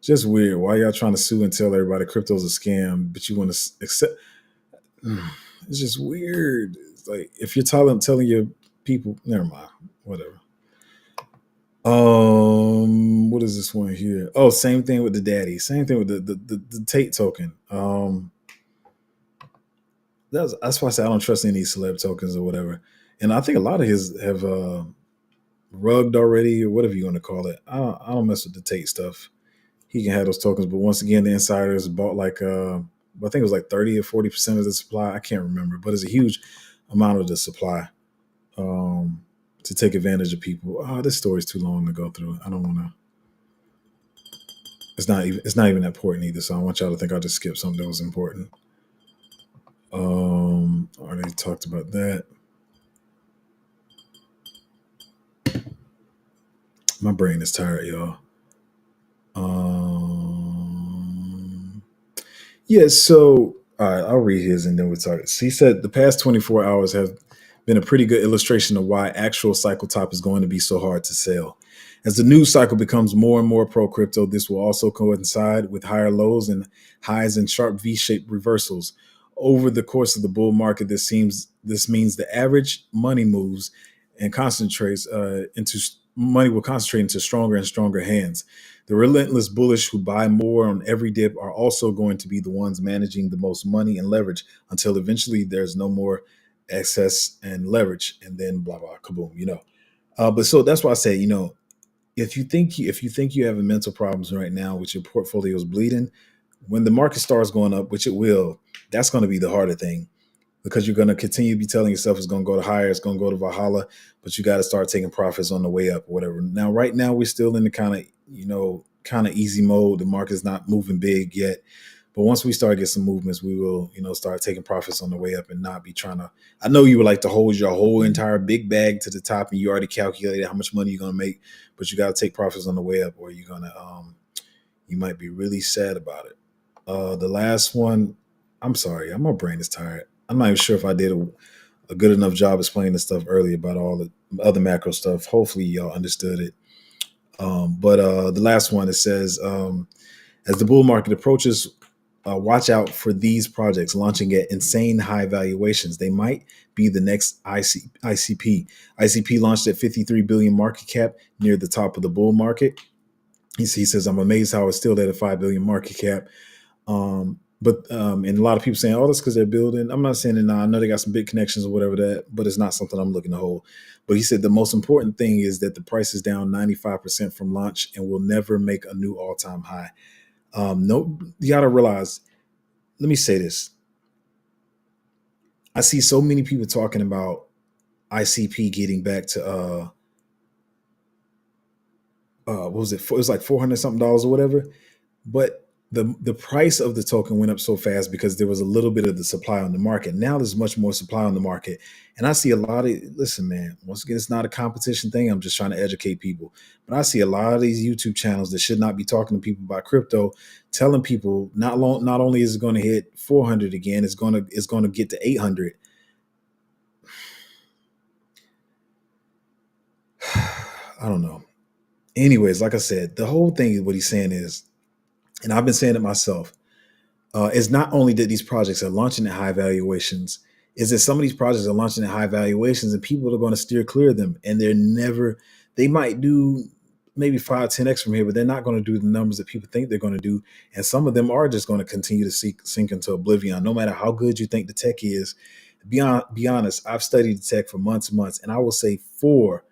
Just weird. Why y'all trying to sue and tell everybody crypto's a scam, but you want to accept? It's just weird. It's like if you're telling your people, never mind. Whatever. What is this one here? Oh, same thing with the daddy. Same thing with the Tate token. that's why I say I don't trust any celeb tokens or whatever. And I think a lot of his have rugged already or whatever you want to call it. I don't mess with the Tate stuff. He can have those tokens, but once again, the insiders bought like I think it was like 30 or 40% of the supply. I can't remember, but it's a huge amount of the supply to take advantage of people. Oh, this story's too long to go through. I don't want to. It's not even important either. So I want y'all to think I just skipped something that was important. Already talked about that. My brain is tired, y'all. Yeah, so all right, I'll read his and then we'll talk. So he said the past 24 hours have been a pretty good illustration of why actual cycle top is going to be so hard to sell. As the news cycle becomes more and more pro crypto, this will also coincide with higher lows and highs and sharp V-shaped reversals. Over the course of the bull market, this means the average money moves and concentrates into money will concentrate into stronger and stronger hands. The relentless bullish who buy more on every dip are also going to be the ones managing the most money and leverage until eventually there's no more excess and leverage, and then blah blah kaboom. But so that's why I say, if you think you have mental problems right now with your portfolio's bleeding, when the market starts going up, which it will, that's going to be the harder thing because you're going to continue to be telling yourself it's going to go to higher, it's going to go to Valhalla, but you got to start taking profits on the way up or whatever. Now, right now, we're still in the kind of easy mode. The market's not moving big yet. But once we start getting some movements, we will, start taking profits on the way up and not be trying to. I know you would like to hold your whole entire big bag to the top and you already calculated how much money you're going to make, but you got to take profits on the way up or you're going to, you might be really sad about it. The last one, I'm sorry, my brain is tired. I'm not even sure if I did a good enough job explaining the stuff earlier about all the other macro stuff. Hopefully y'all understood it. But the last one, it says, as the bull market approaches, watch out for these projects launching at insane high valuations. They might be the next ICP. ICP launched at 53 billion market cap near the top of the bull market. He says, I'm amazed how it's still at a 5 billion market cap. And a lot of people saying, oh, that's because they're building. I'm not saying that. I know they got some big connections or whatever that, but it's not something I'm looking to hold. But he said the most important thing is that the price is down 95% from launch and will never make a new all-time high. No, you got to realize, let me say this. I see so many people talking about ICP getting back to, what was it? It was like $400 something or whatever. But the price of the token went up so fast because there was a little bit of the supply on the market. Now there's much more supply on the market. And I see a lot of, listen, man, once again, it's not a competition thing. I'm just trying to educate people. But I see a lot of these YouTube channels that should not be talking to people about crypto, telling people not only is it going to hit 400 again, it's going to get to 800. I don't know. Anyways, like I said, the whole thing, what he's saying is, and I've been saying it myself, is not only that these projects are launching at high valuations, is that some of these projects are launching at high valuations and people are going to steer clear of them. And they might do maybe 5-10x from here, but they're not going to do the numbers that people think they're going to do. And some of them are just going to continue to sink into oblivion, no matter how good you think the tech is. Be honest, I've studied the tech for months and months, and I will say four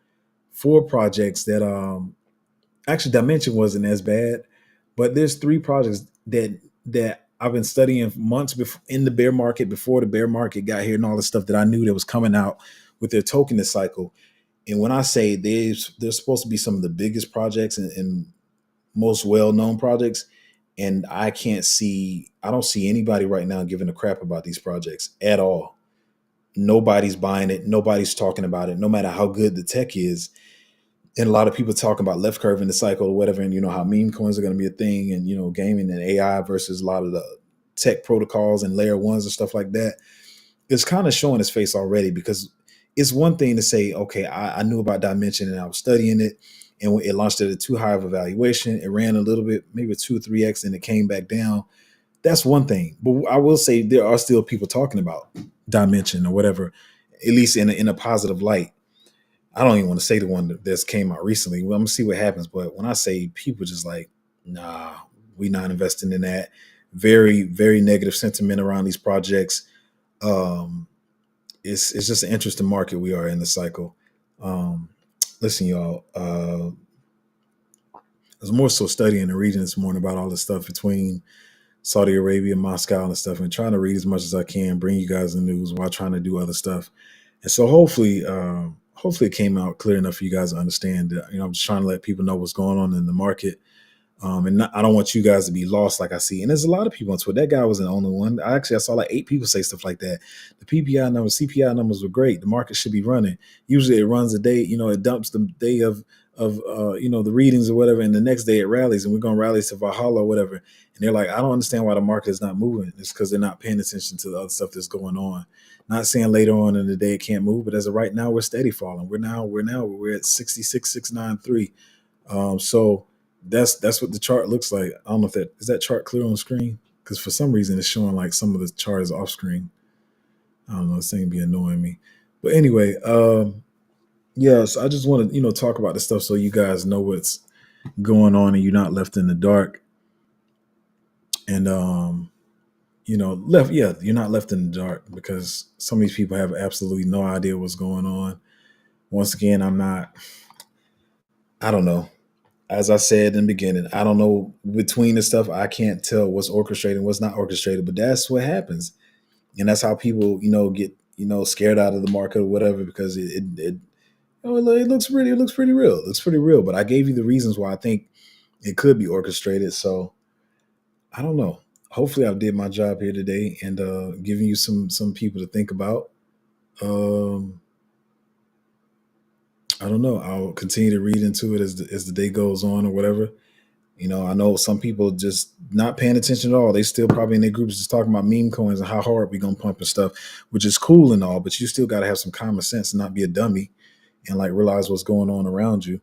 projects that actually Dimension wasn't as bad, but there's 3 projects that I've been studying months before in the bear market, before the bear market got here and all the stuff that I knew that was coming out with their token this cycle. And when I say they're supposed to be some of the biggest projects and most well-known projects, and I don't see anybody right now giving a crap about these projects at all. Nobody's buying it. Nobody's talking about it, no matter how good the tech is. And a lot of people talking about left curve in the cycle or whatever, and how meme coins are going to be a thing, and gaming and AI versus a lot of the tech protocols and layer ones and stuff like that. It's kind of showing its face already, because it's one thing to say, okay, I knew about Dimension and I was studying it, and it launched at a too high of a valuation. It ran a little bit, maybe 2-3x, and it came back down. That's one thing. But I will say there are still people talking about Dimension or whatever, at least in a positive light. I don't even want to say the one that's came out recently. Well, I'm gonna see what happens. But when I say people just like, nah, we not investing in that. Very, very negative sentiment around these projects. Um, it's just an interesting market we are in the cycle. Um, Listen, y'all. I was more so studying and reading this morning about all the stuff between Saudi Arabia, Moscow, and stuff, and trying to read as much as I can, bring you guys the news while trying to do other stuff. And so hopefully it came out clear enough for you guys to understand that, I'm just trying to let people know what's going on in the market. I don't want you guys to be lost, like I see. And there's a lot of people on Twitter. That guy wasn't the only one. I saw like 8 people say stuff like that. The PPI numbers, CPI numbers were great. The market should be running. Usually it runs a day. It dumps the day of the readings or whatever, and the next day it rallies, and we're gonna rally to Valhalla or whatever. And they're like, I don't understand why the market is not moving. It's because they're not paying attention to the other stuff that's going on. Not saying later on in the day it can't move, but as of right now, we're steady falling. We're at 66,693. So that's what the chart looks like. I don't know if that chart clear on the screen, because for some reason it's showing like some of the chart is off screen. I don't know, this thing be annoying me. But anyway, yeah, so I just want to talk about this stuff so you guys know what's going on and you're not left in the dark. And you're not left in the dark, because some of these people have absolutely no idea what's going on. Once again, I don't know. As I said in the beginning, I don't know between the stuff. I can't tell what's orchestrated and what's not orchestrated, but that's what happens. And that's how people, get, scared out of the market or whatever, because it looks pretty real. It looks pretty real. But I gave you the reasons why I think it could be orchestrated. So I don't know. Hopefully I did my job here today and giving you some people to think about. Um, I don't know. I'll continue to read into it as the day goes on or whatever. I know some people just not paying attention at all. They still probably in their groups just talking about meme coins and how hard we gonna pump and stuff, which is cool and all, but you still gotta have some common sense and not be a dummy and like realize what's going on around you.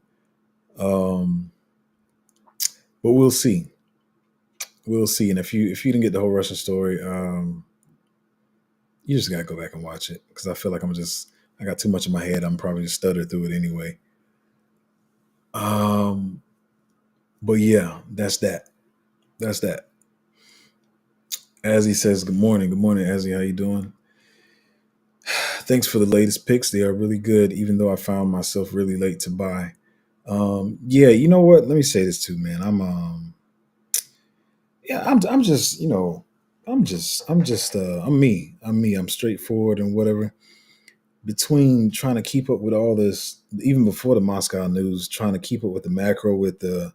Um, but we'll see. We'll see. And if you didn't get the whole Russian story, you just gotta go back and watch it, because I feel like I got too much in my head. I'm probably just stutter through it anyway. Um, but yeah, that's that. That's that. Azzy says, "Good morning. Good morning, Azzy. How you doing? Thanks for the latest picks. They are really good, even though I found myself really late to buy." Yeah, you know what? Let me say this too, man. I'm just, I'm me. I'm me. I'm straightforward and whatever. Between trying to keep up with all this, even before the Moscow news, trying to keep up with the macro, with the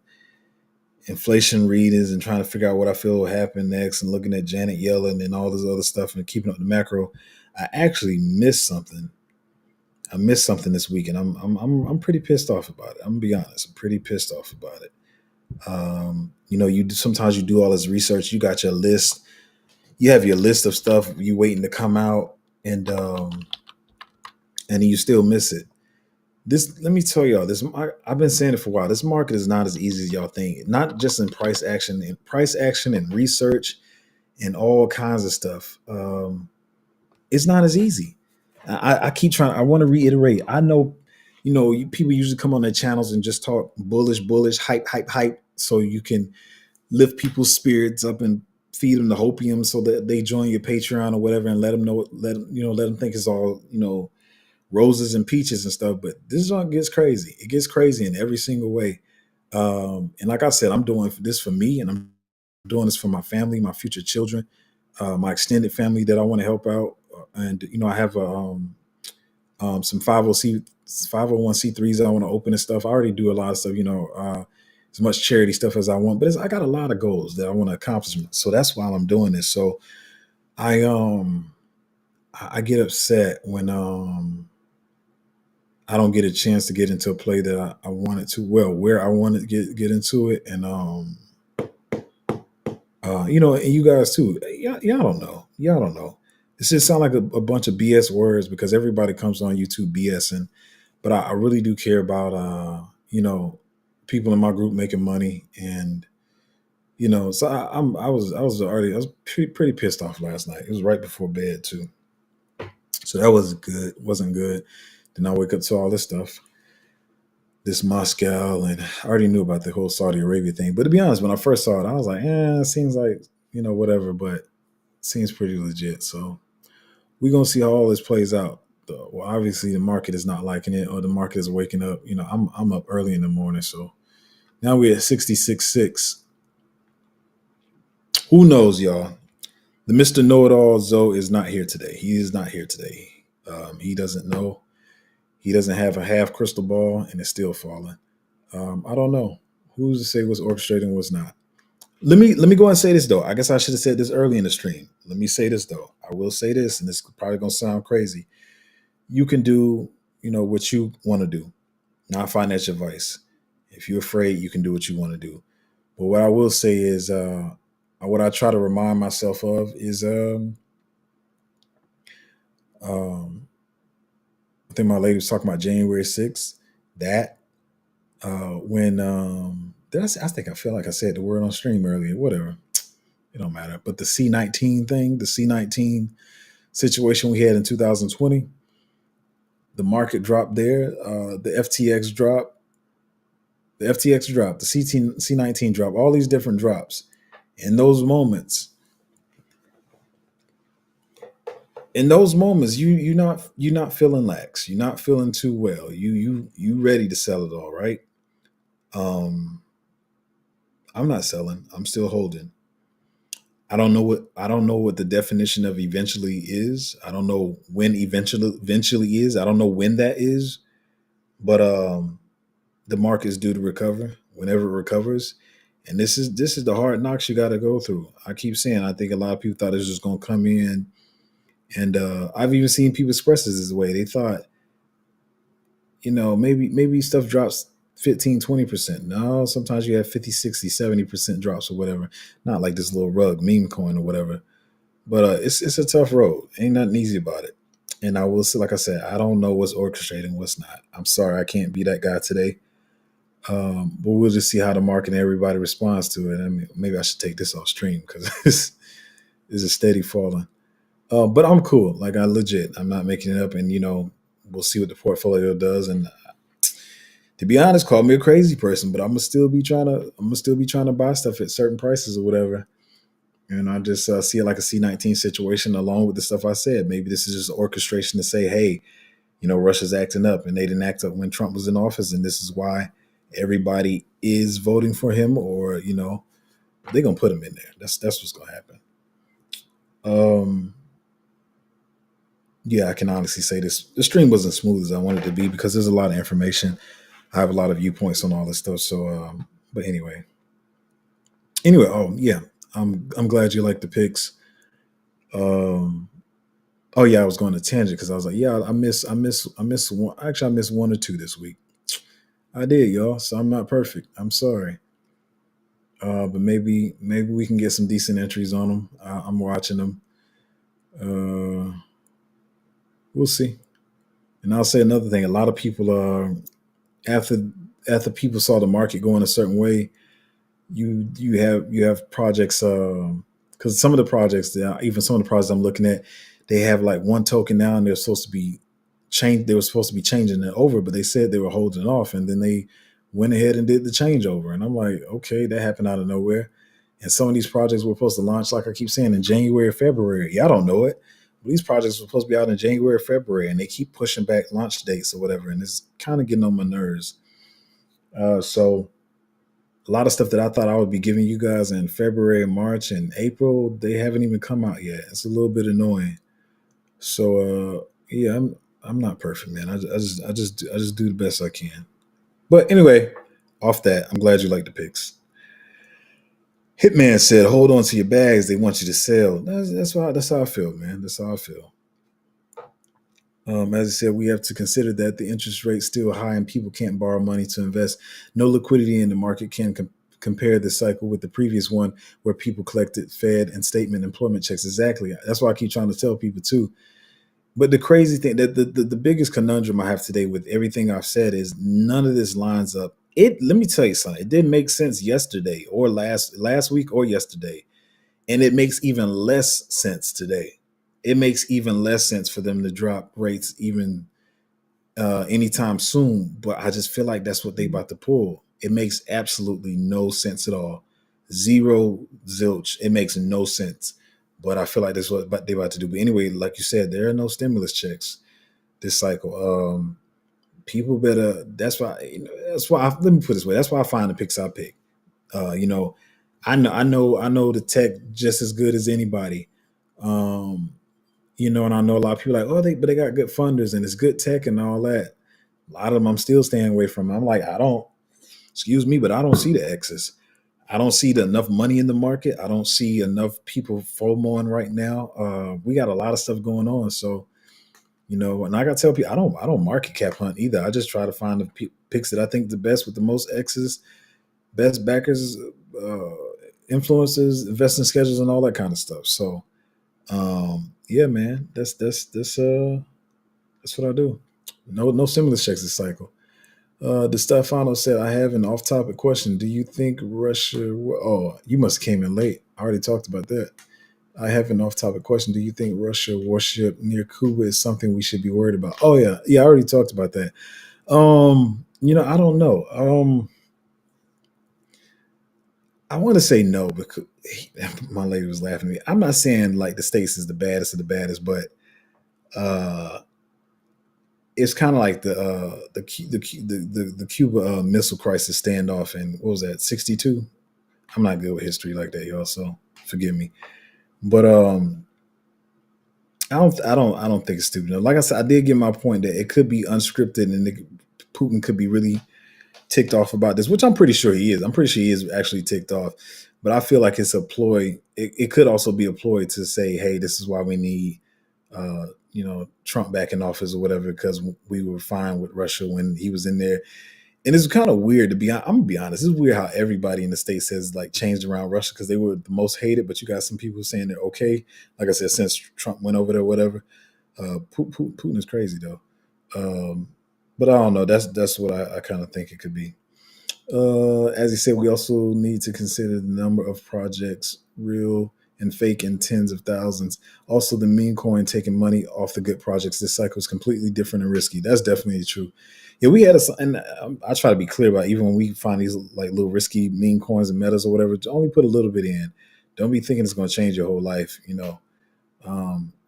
inflation readings, and trying to figure out what I feel will happen next, and looking at Janet Yellen and all this other stuff, and keeping up the macro, I actually missed something. I missed something this week, and I'm pretty pissed off about it. I'm gonna be honest. I'm pretty pissed off about it. Sometimes you do all this research. You got your list. You have your list of stuff you waiting to come out, and you still miss it. Let me tell y'all this. I've been saying it for a while. This market is not as easy as y'all think. Not just in price action and research and all kinds of stuff. It's not as easy. I keep trying. I want to reiterate. I know, people usually come on their channels and just talk bullish, hype, so you can lift people's spirits up and feed them the hopium so that they join your Patreon or whatever, and let them think it's all roses and peaches and stuff. But this one gets crazy. It gets crazy in every single way. And like I said, I'm doing this for me, and I'm doing this for my family, my future children, my extended family that I want to help out. And I have some 501c3s I want to open and stuff. I already do a lot of stuff, as much charity stuff as I want, but I got a lot of goals that I want to accomplish. So that's why I'm doing this. So I get upset when I don't get a chance to get into a play that I wanted to. Well, where I wanted to get into it, and and you guys too. Y'all don't know. Y'all don't know. This just sound like a bunch of BS words, because everybody comes on YouTube BSing, but I really do care about people in my group making money, and so I was pretty pissed off last night. It was right before bed too, so that wasn't good. Then I wake up to all this stuff, this Moscow, and I already knew about the whole Saudi Arabia thing. But to be honest, when I first saw it, I was like, it seems like whatever, but it seems pretty legit. So we're gonna see how all this plays out. Well, obviously the market is not liking it, or the market is waking up. I'm up early in the morning, so now we're at 66.6. Who knows, y'all? The Mr. Know It All Zoe is not here today. He is not here today. He doesn't know. He doesn't have a half crystal ball, and it's still falling. I don't know. Who's to say what's orchestrating, what's not? Let me go and say this though. I guess I should have said this early in the stream. Let me say this though. I will say this, and this is probably gonna sound crazy. You can do, what you want to do, not financial advice. If you're afraid, you can do what you want to do. But what I will say is, what I try to remind myself of is, um, I think my lady was talking about January 6th. That when did I say, I think I feel like I said the word on stream earlier. Whatever, it don't matter. But the C19 thing, the C19 situation we had in 2020, the market dropped there. The FTX dropped. The FTX dropped. The C19 dropped. All these different drops. In those moments, you're not feeling lax. You're not feeling too well. You ready to sell it all, right? Um, I'm not selling. I'm still holding. I don't know what the definition of eventually is. I don't know when eventually is. I don't know when that is. But the market is due to recover whenever it recovers. And this is the hard knocks you got to go through. I keep saying I think a lot of people thought it was just going to come in, and I've even seen people express this way. They thought, maybe stuff drops 15, 20%. No, sometimes you have 50, 60, 70% drops or whatever. Not like this little rug meme coin or whatever. But it's a tough road. Ain't nothing easy about it. And I will say, like I said, I don't know what's orchestrating, what's not. I'm sorry, I can't be that guy today. But we'll just see how the market and everybody responds to it. I mean, maybe I should take this off stream because this is steady falling. But I'm cool. Like I legit, I'm not making it up, and we'll see what the portfolio does. And to be honest, call me a crazy person, but I'm gonna still be trying to buy stuff at certain prices or whatever. And I just see it like a C19 situation, along with the stuff I said. Maybe this is just orchestration to say, hey, Russia's acting up, and they didn't act up when Trump was in office, and this is why everybody is voting for him, or they're gonna put him in there. That's what's gonna happen. Um, yeah, I can honestly say this. The stream wasn't smooth as I wanted it to be because there's a lot of information. I have a lot of viewpoints on all this stuff. So, but anyway. Oh yeah, I'm glad you like the picks. Um, oh yeah, I was going to tangent because I was like, yeah, I miss one. Actually, I missed one or two this week. I did, y'all. So I'm not perfect. I'm sorry. But maybe we can get some decent entries on them. I'm watching them. Uh, we'll see. And I'll say another thing. A lot of people after after people saw the market going a certain way, you have projects because some of the projects, even some of the projects I'm looking at, they have like one token now, and they're supposed to be changed. They were supposed to be changing it over, but they said they were holding off, and then they went ahead and did the changeover. And I'm like, okay, that happened out of nowhere. And some of these projects were supposed to launch, like I keep saying, in January, February. Y'all don't know it. But these projects were supposed to be out in January, February, and they keep pushing back launch dates or whatever, and it's kind of getting on my nerves. So a lot of stuff that I thought I would be giving you guys in February, March, and April, they haven't even come out yet. It's a little bit annoying. So yeah, I'm not perfect, man. I just do the best I can. But anyway, off that, I'm glad you like the picks. Hitman said, "Hold on to your bags. They want you to sell." That's how I feel, man. That's how I feel. As I said, we have to consider that the interest rate's still high and people can't borrow money to invest. No liquidity in the market can compare this cycle with the previous one where people collected Fed and statement employment checks. Exactly. That's why I keep trying to tell people too. But the crazy thing, that the biggest conundrum I have today with everything I've said is none of this lines up. Let me tell you something. It didn't make sense yesterday or last week or yesterday, and it makes even less sense today. It makes even less sense for them to drop rates even anytime soon. But I just feel like that's what they about to pull. It makes absolutely no sense at all. Zero zilch. It makes no sense. But I feel like this is what they about to do. But anyway, like you said, there are no stimulus checks this cycle. People better. That's why. That's why. Let me put it this way. That's why I find the picks I pick. You know, I know the tech just as good as anybody. Um, and I know a lot of people like, oh, but they got good funders and it's good tech and all that. A lot of them I'm still staying away from. I'm like, I don't. Excuse me, but I don't see the X's. I don't see enough money in the market. I don't see enough people FOMOing right now. We got a lot of stuff going on, so and I got to tell people I don't market cap hunt either. I just try to find the picks that I think the best with the most X's, best backers, influencers, investing schedules, and all that kind of stuff. So, yeah, man, that's what I do. No stimulus checks this cycle. The Stefano said, I have an off topic question. Do you think Russia? Oh, you must have came in late. I already talked about that. I have an off topic question. Do you think Russia warship near Cuba is something we should be worried about? Oh, yeah. Yeah, I already talked about that. I don't know. I want to say no because my lady was laughing at me. I'm not saying like the States is the baddest of the baddest, but uh, it's kind of like the Cuba missile crisis standoff in what was that 62? I'm not good with history like that, y'all. So forgive me. But I don't think it's stupid. Like I said, I did get my point that it could be unscripted and Putin could be really ticked off about this, which I'm pretty sure he is. I'm pretty sure he is actually ticked off. But I feel like it's a ploy. It could also be a ploy to say, hey, this is why we need Trump back in office or whatever, because we were fine with Russia when he was in there. And it's kind of weird to be. I'm gonna be honest. It's weird how everybody in the states has like changed around Russia because they were the most hated, but you got some people saying they're okay. Like I said, since Trump went over there, whatever. Putin is crazy though. But I don't know. That's what I kind of think it could be. As he said, we also need to consider the number of projects, real and fake, in tens of thousands. Also, the meme coin taking money off the good projects. This cycle is completely different and risky. That's definitely true. Yeah, we had and I try to be clear about even when we find these like little risky meme coins and metas or whatever, only put a little bit in. Don't be thinking it's going to change your whole life.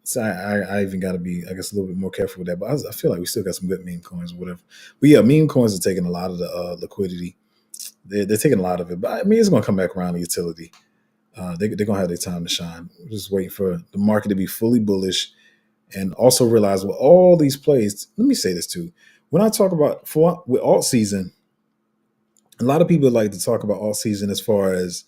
So I even got to be, I guess, a little bit more careful with that. But I feel like we still got some good meme coins or whatever. But yeah, meme coins are taking a lot of the liquidity. They're taking a lot of it, but I mean, it's going to come back around to utility. They're going to have their time to shine. We're just waiting for the market to be fully bullish and also realize with all these plays. Let me say this too. When I talk about with alt season, a lot of people like to talk about alt season as far as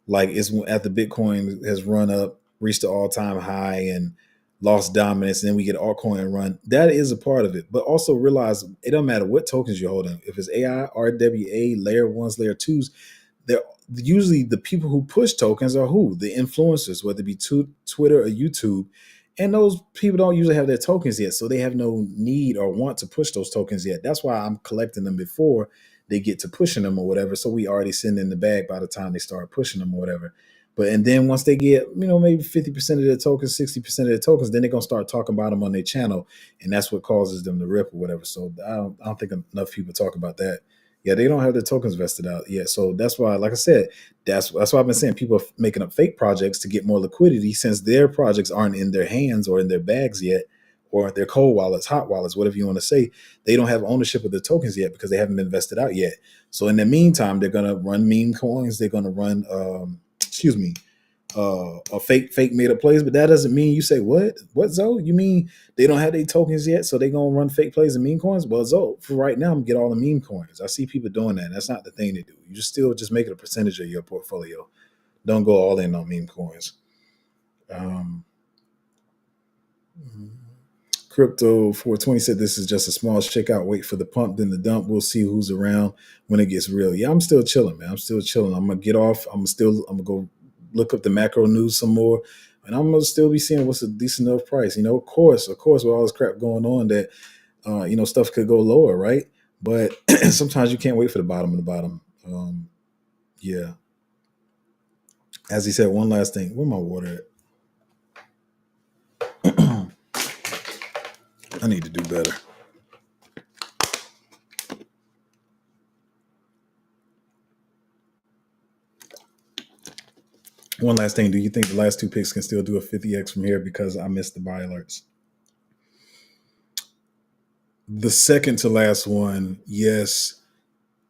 like it's after Bitcoin has run up, reached the all time high, and lost dominance, and then we get altcoin run. That is a part of it, but also realize it don't matter what tokens you're holding. If it's AI, RWA, layer ones, layer twos, they're usually the people who push tokens are who the influencers, whether it be Twitter or YouTube, and those people don't usually have their tokens yet, so they have no need or want to push those tokens yet. That's why I'm collecting them before they get to pushing them or whatever. So we already send in the bag by the time they start pushing them or whatever. But and then once they get, maybe 50% of their tokens, 60% of their tokens, then they're gonna start talking about them on their channel, and that's what causes them to rip or whatever. So I don't think enough people talk about that. Yeah, they don't have their tokens vested out yet. So that's why, like I said, that's why I've been saying people are making up fake projects to get more liquidity since their projects aren't in their hands or in their bags yet, or their cold wallets, hot wallets, whatever you want to say. They don't have ownership of the tokens yet because they haven't been vested out yet. So in the meantime, they're gonna run meme coins. They're gonna run, excuse me, a fake made up plays. But that doesn't mean you say what Zoe? You mean they don't have their tokens yet, so they gonna run fake plays and meme coins? Well, Zoe, for right now, I'm gonna get all the meme coins. I see people doing that. That's not the thing to do. You just make it a percentage of your portfolio. Don't go all in on meme coins. Um, Crypto 420 said this is just a small shakeout. Wait for the pump, then the dump. We'll see who's around when it gets real. Yeah, I'm still chilling, man. I'm still chilling. I'm gonna get off. I'm gonna go look up the macro news some more, and I'm gonna still be seeing what's a decent enough price. Of course, with all this crap going on, that stuff could go lower, right? But sometimes you can't wait for the bottom of the bottom. Yeah. As he said, one last thing. Where my water at? I need to do better. One last thing. Do you think the last two picks can still do a 50x from here? Because I missed the buy alerts. The second to last one, yes.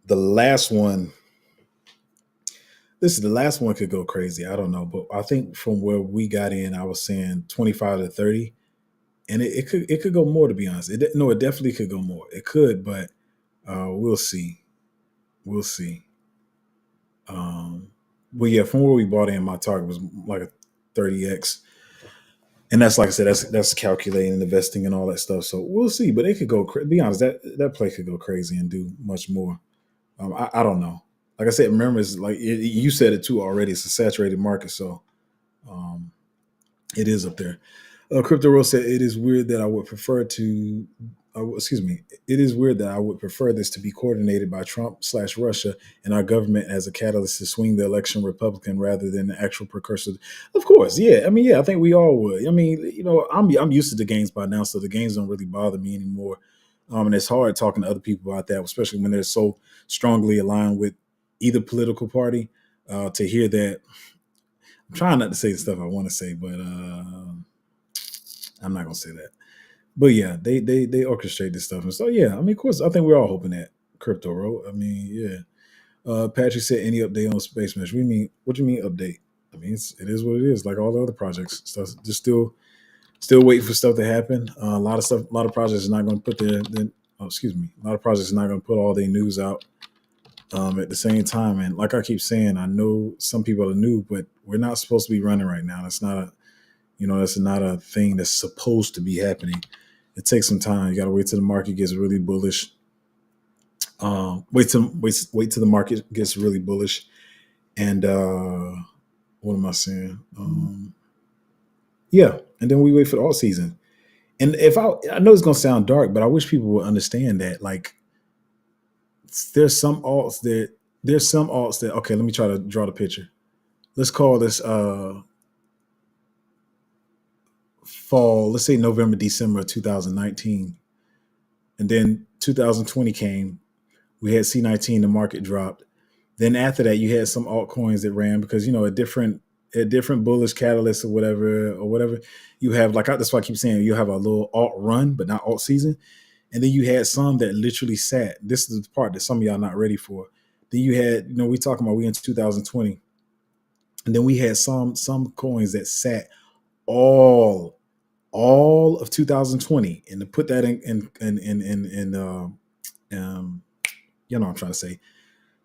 The last one, the last one could go crazy. I don't know. But I think from where we got in, I was saying 25 to 30. And it could go more, to be honest. No, it definitely could go more. It could, but we'll see. We'll see. But yeah, from where we bought in, my target was like a 30x, and that's like I said, that's calculating, investing, and all that stuff. So we'll see. But it could go. Be honest, that play could go crazy and do much more. I don't know. Like I said, remember, it's like you said it too already. It's a saturated market, so um, it is up there. Crypto Rose said it is weird that I would prefer to. Excuse me. It is weird that I would prefer this to be coordinated by Trump/Russia and our government as a catalyst to swing the election Republican rather than the actual precursor. Of course, yeah. I mean, yeah. I think we all would. I mean, I'm used to the games by now, so the games don't really bother me anymore. And it's hard talking to other people about that, especially when they're so strongly aligned with either political party. To hear that, I'm trying not to say the stuff I want to say, but I'm not gonna say that. But yeah, they orchestrate this stuff, and so yeah. I mean, of course, I think we're all hoping that crypto wrote. I mean, yeah. Patrick said, "Any update on Space Mesh?" What do you mean update? I mean, it is what it is. Like all the other projects, stuff just still waiting for stuff to happen. A lot of stuff, a lot of projects are not going to put excuse me, a lot of projects are not going to put all their news out at the same time. And like I keep saying, I know some people are new, but we're not supposed to be running right now. That's not a that's not a thing that's supposed to be happening. It takes some time. You got to wait till the market gets really bullish. Wait till the market gets really bullish. And what am I saying? Yeah, and then we wait for the all season. And if I know it's gonna sound dark, but I wish people would understand that like there's some alts that okay, let me try to draw the picture. Let's call this fall, let's say November, December of 2019. And then 2020 came, we had C19, the market dropped. Then after that, you had some altcoins that ran because a different bullish catalyst or whatever. You have like that's why I keep saying you have a little alt run, but not alt season. And then you had some that literally sat. This is the part that some of y'all not ready for. Then you had, we talking about we in 2020, and then we had some coins that sat all of 2020, and to put that what I'm trying to say,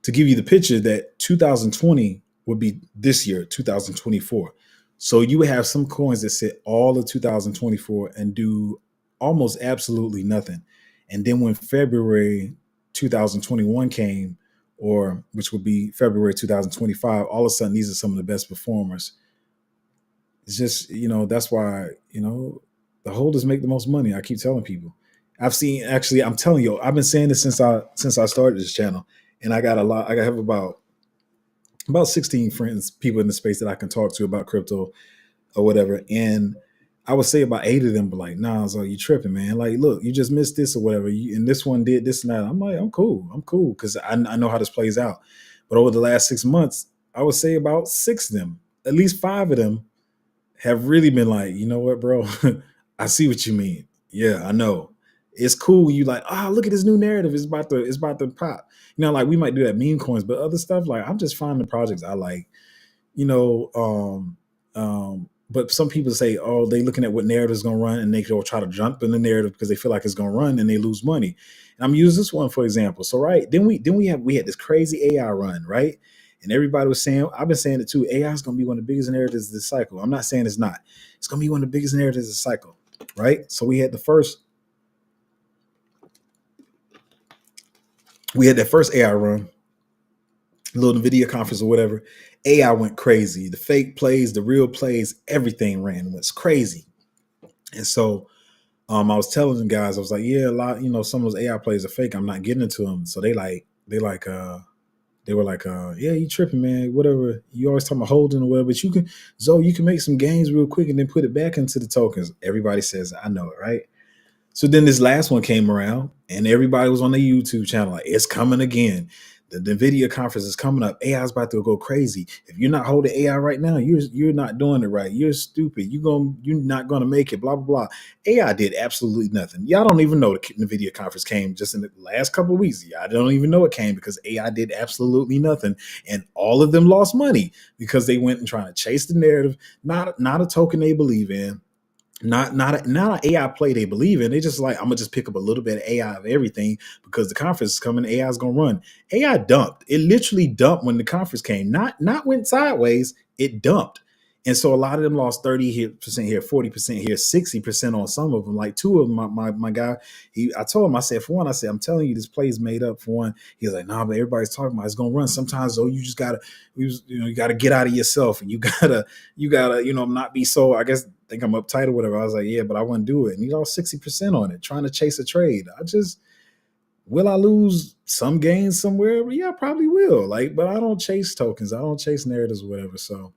to give you the picture that 2020 would be this year, 2024. So you would have some coins that sit all of 2024 and do almost absolutely nothing. And then when February 2021 came, or which would be February 2025, all of a sudden these are some of the best performers. It's just, that's why, the holders make the most money. I keep telling people. I'm telling you, I've been saying this since I started this channel, and I got a lot. I have about 16 friends, people in the space that I can talk to about crypto or whatever. And I would say about 8 of them, but like, nah, so you tripping, man. Like, look, you just missed this or whatever. And this one did this and that. I'm like, I'm cool. Because I know how this plays out. But over the last 6 months, I would say about 6 of them, at least 5 of them have really been like, you know what, bro? I see what you mean. Yeah, I know. It's cool when you like, look at this new narrative. It's about to pop. Like we might do that meme coins, but other stuff, like I'm just finding the projects I like, you know. But some people say, oh, they looking at what narrative is gonna run and they go try to jump in the narrative because they feel like it's gonna run and they lose money. And I'm using this one for example. So right, then we had this crazy AI run, right? And everybody was saying, I've been saying it too, AI is gonna be one of the biggest narratives of this cycle. I'm not saying it's not. It's gonna be one of the biggest narratives of the cycle, right? So we had that first AI run, little NVIDIA conference or whatever. AI went crazy. The fake plays, the real plays, everything ran. It was crazy. And so I was telling the guys, I was like, yeah, a lot, some of those AI plays are fake. I'm not getting into them. So they were like, yeah, you tripping, man. Whatever. You always talking about holding or whatever, but you can make some gains real quick and then put it back into the tokens. Everybody says, I know it, right? So then this last one came around and everybody was on the YouTube channel like, it's coming again. The NVIDIA conference is coming up. AI is about to go crazy. If you're not holding AI right now, you're not doing it right. You're stupid. You're not gonna make it. Blah blah blah. AI did absolutely nothing. Y'all don't even know the NVIDIA conference came just in the last couple of weeks. Y'all don't even know it came because AI did absolutely nothing, and all of them lost money because they went and trying to chase the narrative, not a token they believe in, not an AI play they believe in. They just like, I'm gonna just pick up a little bit of AI of everything because the conference is coming. AI is gonna run. AI dumped. It literally dumped when the conference came. Not went sideways. It dumped. And so a lot of them lost 30% here, 40% here, 60% on some of them. Like two of them, my guy, I told him, I said, for one, I said, I'm telling you, this play is made up. For one, he's like, nah, but everybody's talking about it's gonna run. Sometimes though, you just gotta, you gotta get out of yourself, and you gotta, not be so, I guess, think I'm uptight or whatever. I was like, yeah, but I wouldn't do it. And he lost 60% on it, trying to chase a trade. Will I lose some gains somewhere? Yeah, I probably will. Like, but I don't chase tokens. I don't chase narratives or whatever. So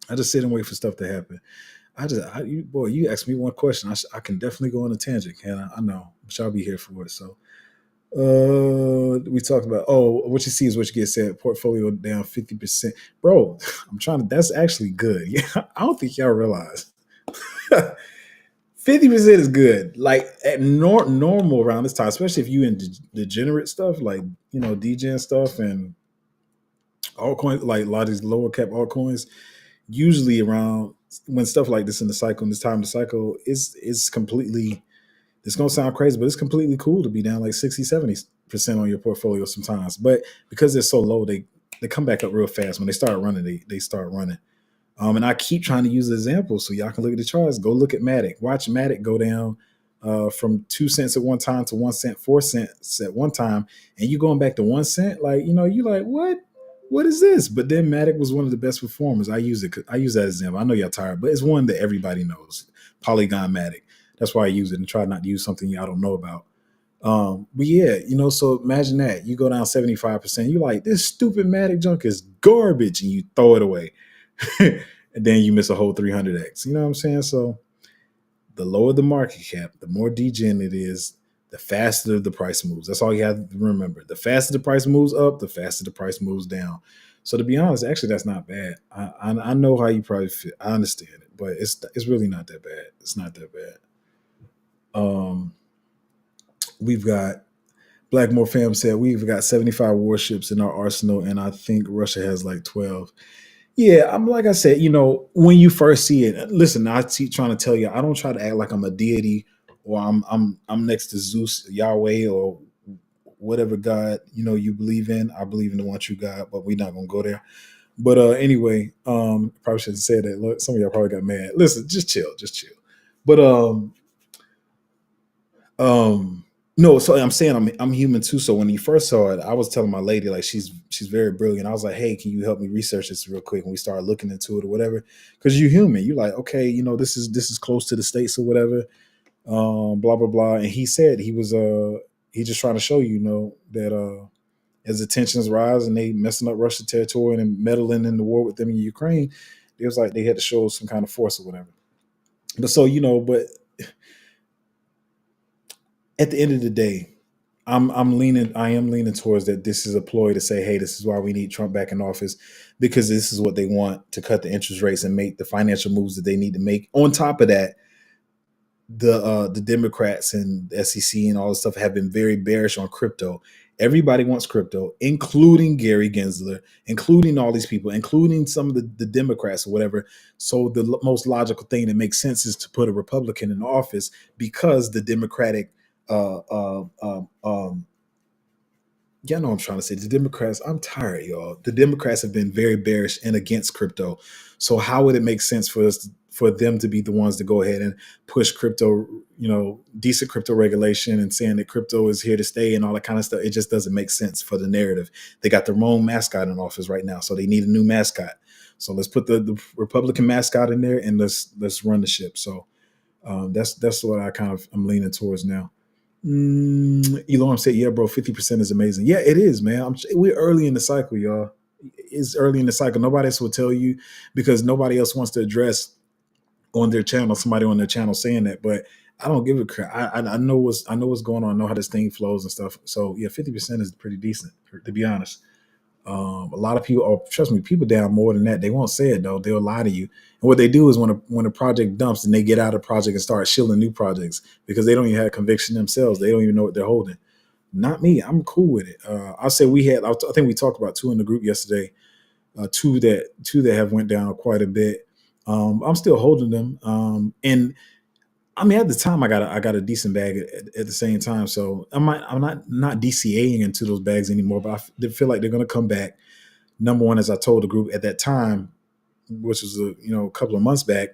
I just sit and wait for stuff to happen. You asked me one question. I can definitely go on a tangent, can I know, but y'all be here for it. So we talked about, what you see is what you get said. Portfolio down 50%. Bro, that's actually good. Yeah, I don't think y'all realize 50% is good. Like at normal around this time, especially if you in degenerate stuff, like, degen stuff and altcoins, like a lot of these lower cap altcoins, usually around when stuff like this in the cycle, in this time of the cycle, is completely, it's gonna sound crazy, but it's completely cool to be down like 60, 70% on your portfolio sometimes. But because they're so low, they come back up real fast. When they start running, they start running. And I keep trying to use examples so y'all can look at the charts. Go look at Matic. Watch Matic go down from 2 cents at one time to 1 cent, 4 cents at one time, and you going back to 1 cent. Like, you like, what? What is this? But then Matic was one of the best performers. I use that example. I know y'all tired, but it's one that everybody knows. Polygon Matic. That's why I use it and try not to use something y'all don't know about. But yeah, so imagine that you go down 75%. You like, this stupid Matic junk is garbage, and you throw it away. And then you miss a whole 300x. You know what I'm saying? So the lower the market cap, the more degen it is, the faster the price moves. That's all you have to remember. The faster the price moves up, the faster the price moves down. So to be honest, actually, that's not bad. I know how you probably feel. I understand it, but it's really not that bad. It's not that bad. We've got Blackmore Fam said we've got 75 warships in our arsenal, and I think Russia has like 12. Yeah, I'm like I said, when you first see it, listen, I keep trying to tell you, I don't try to act like I'm a deity or I'm next to Zeus, Yahweh, or whatever God, you believe in. I believe in the one true God, but we're not gonna go there. But anyway, probably shouldn't say that. Look, some of y'all probably got mad. Listen, just chill. But no, so I'm saying I'm human too. So when you first saw it, I was telling my lady, like, she's very brilliant. I was like, hey, can you help me research this real quick? And we started looking into it or whatever. Because you're human. You're like, okay, this is close to the States or whatever. Blah blah blah. And he said he just trying to show that as the tensions rise and they messing up Russian territory and meddling in the war with them in Ukraine, it was like they had to show some kind of force or whatever. But so but at the end of the day, I am leaning towards that this is a ploy to say, hey, this is why we need Trump back in office, because this is what they want to cut the interest rates and make the financial moves that they need to make. On top of that, the Democrats and the SEC and all this stuff have been very bearish on crypto. Everybody wants crypto, including Gary Gensler, including all these people, including some of the Democrats or whatever. So the most logical thing that makes sense is to put a Republican in office, because the Democratic y'all know what I'm trying to say. The Democrats, I'm tired, y'all. The Democrats have been very bearish and against crypto. So how would it make sense for them to be the ones to go ahead and push crypto, decent crypto regulation and saying that crypto is here to stay and all that kind of stuff? It just doesn't make sense for the narrative. They got the wrong mascot in office right now, so they need a new mascot. So let's put the Republican mascot in there and let's run the ship. So that's what I'm leaning towards now. Elon said, yeah, bro, 50% is amazing. Yeah, it is, man. We're early in the cycle, y'all. It's early in the cycle. Nobody else will tell you, because nobody else wants to address on their channel, somebody on their channel saying that. But I don't give a crap. I know what's going on. I know how this thing flows and stuff. So yeah, 50% is pretty decent, to be honest. A lot of people, oh, trust me, people down more than that. They won't say it though. They'll lie to you. And what they do is when a project dumps, and they get out of the project and start shilling new projects because they don't even have conviction themselves. They don't even know what they're holding. Not me. I'm cool with it. I'll say we had. I think we talked about two in the group yesterday. Two that have went down quite a bit. I'm still holding them. And I mean, at the time, I got a decent bag at the same time. So I'm not DCAing into those bags anymore. But feel like they're going to come back. Number one, as I told the group at that time, which was a couple of months back,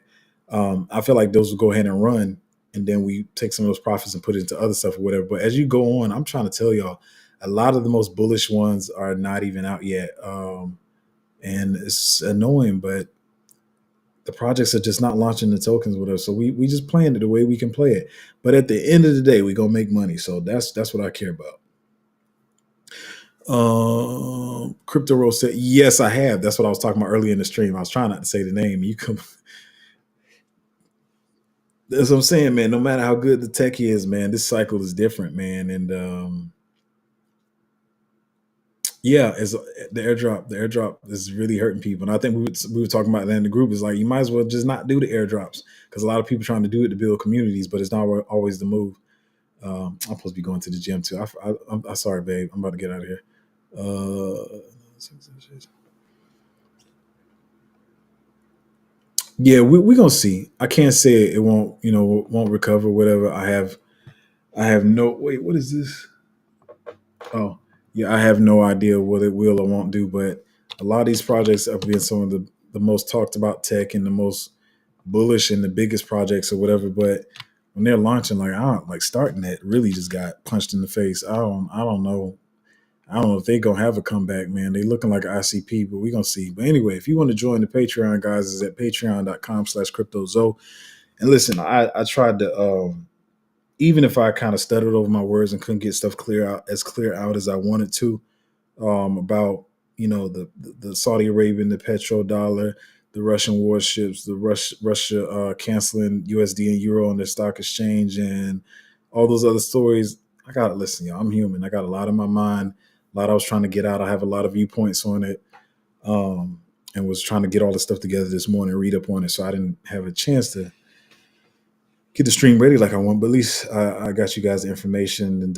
I feel like those will go ahead and run, and then we take some of those profits and put it into other stuff or whatever. But as you go on, I'm trying to tell y'all, a lot of the most bullish ones are not even out yet, and it's annoying. But the projects are just not launching the tokens with us, so we just playing it the way we can play it. But at the end of the day, we gonna make money, so that's what I care about. Crypto Rose said, yes, I have. That's what I was talking about earlier in the stream. I was trying not to say the name. You come. That's what I'm saying, man. No matter how good the tech is, man, this cycle is different, man. And yeah, it's the airdrop. The airdrop is really hurting people. And I think we were talking about that in the group. Is like you might as well just not do the airdrops because a lot of people trying to do it to build communities, but it's not always the move. I'm supposed to be going to the gym too. I'm sorry, babe. I'm about to get out of here. Yeah, we gonna see. I can't say it won't, won't recover. Whatever. I have no. Wait, what is this? Oh, yeah, I have no idea what it will or won't do. But a lot of these projects have been some of the most talked about tech and the most bullish and the biggest projects or whatever. But when they're launching, like I don't like starting it, really just got punched in the face. I don't know. I don't know if they're gonna have a comeback, man. They looking like ICP, but we're gonna see. But anyway, if you want to join the Patreon, guys, is at patreon.com/cryptozo. And listen, I tried to even if I kind of stuttered over my words and couldn't get stuff clear out as I wanted to, about the Saudi Arabian, the petrodollar, the Russian warships, the Russia canceling USD and euro on their stock exchange, and all those other stories. I gotta listen, y'all. I'm human. I got a lot in my mind, a lot I was trying to get out. I have a lot of viewpoints on it, and was trying to get all the stuff together this morning, read up on it. So I didn't have a chance to get the stream ready like I want, but at least I got you guys the information, and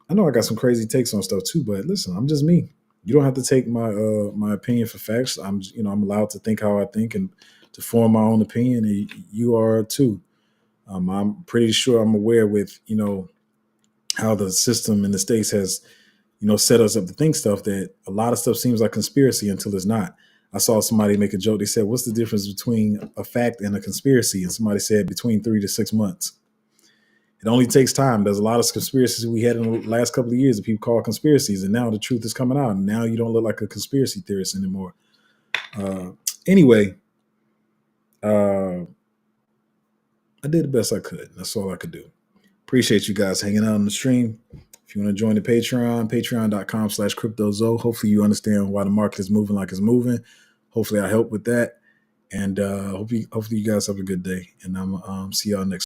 I know I got some crazy takes on stuff too. But listen, I'm just me. You don't have to take my opinion for facts. I'm allowed to think how I think and to form my own opinion, and you are too. I'm pretty sure I'm aware with how the system in the states has set us up to think stuff that a lot of stuff seems like conspiracy until it's not. I saw somebody make a joke. They said, "What's the difference between a fact and a conspiracy?" And somebody said between 3 to 6 months. It only takes time. There's a lot of conspiracies we had in the last couple of years that people call conspiracies, and now the truth is coming out. And now you don't look like a conspiracy theorist anymore. Anyway, I did the best I could. That's all I could do. Appreciate you guys hanging out on the stream. If you want to join the Patreon, patreon.com/cryptozo. Hopefully you understand why the market is moving like it's moving. Hopefully I help with that. And hopefully you guys have a good day. And I'm see y'all next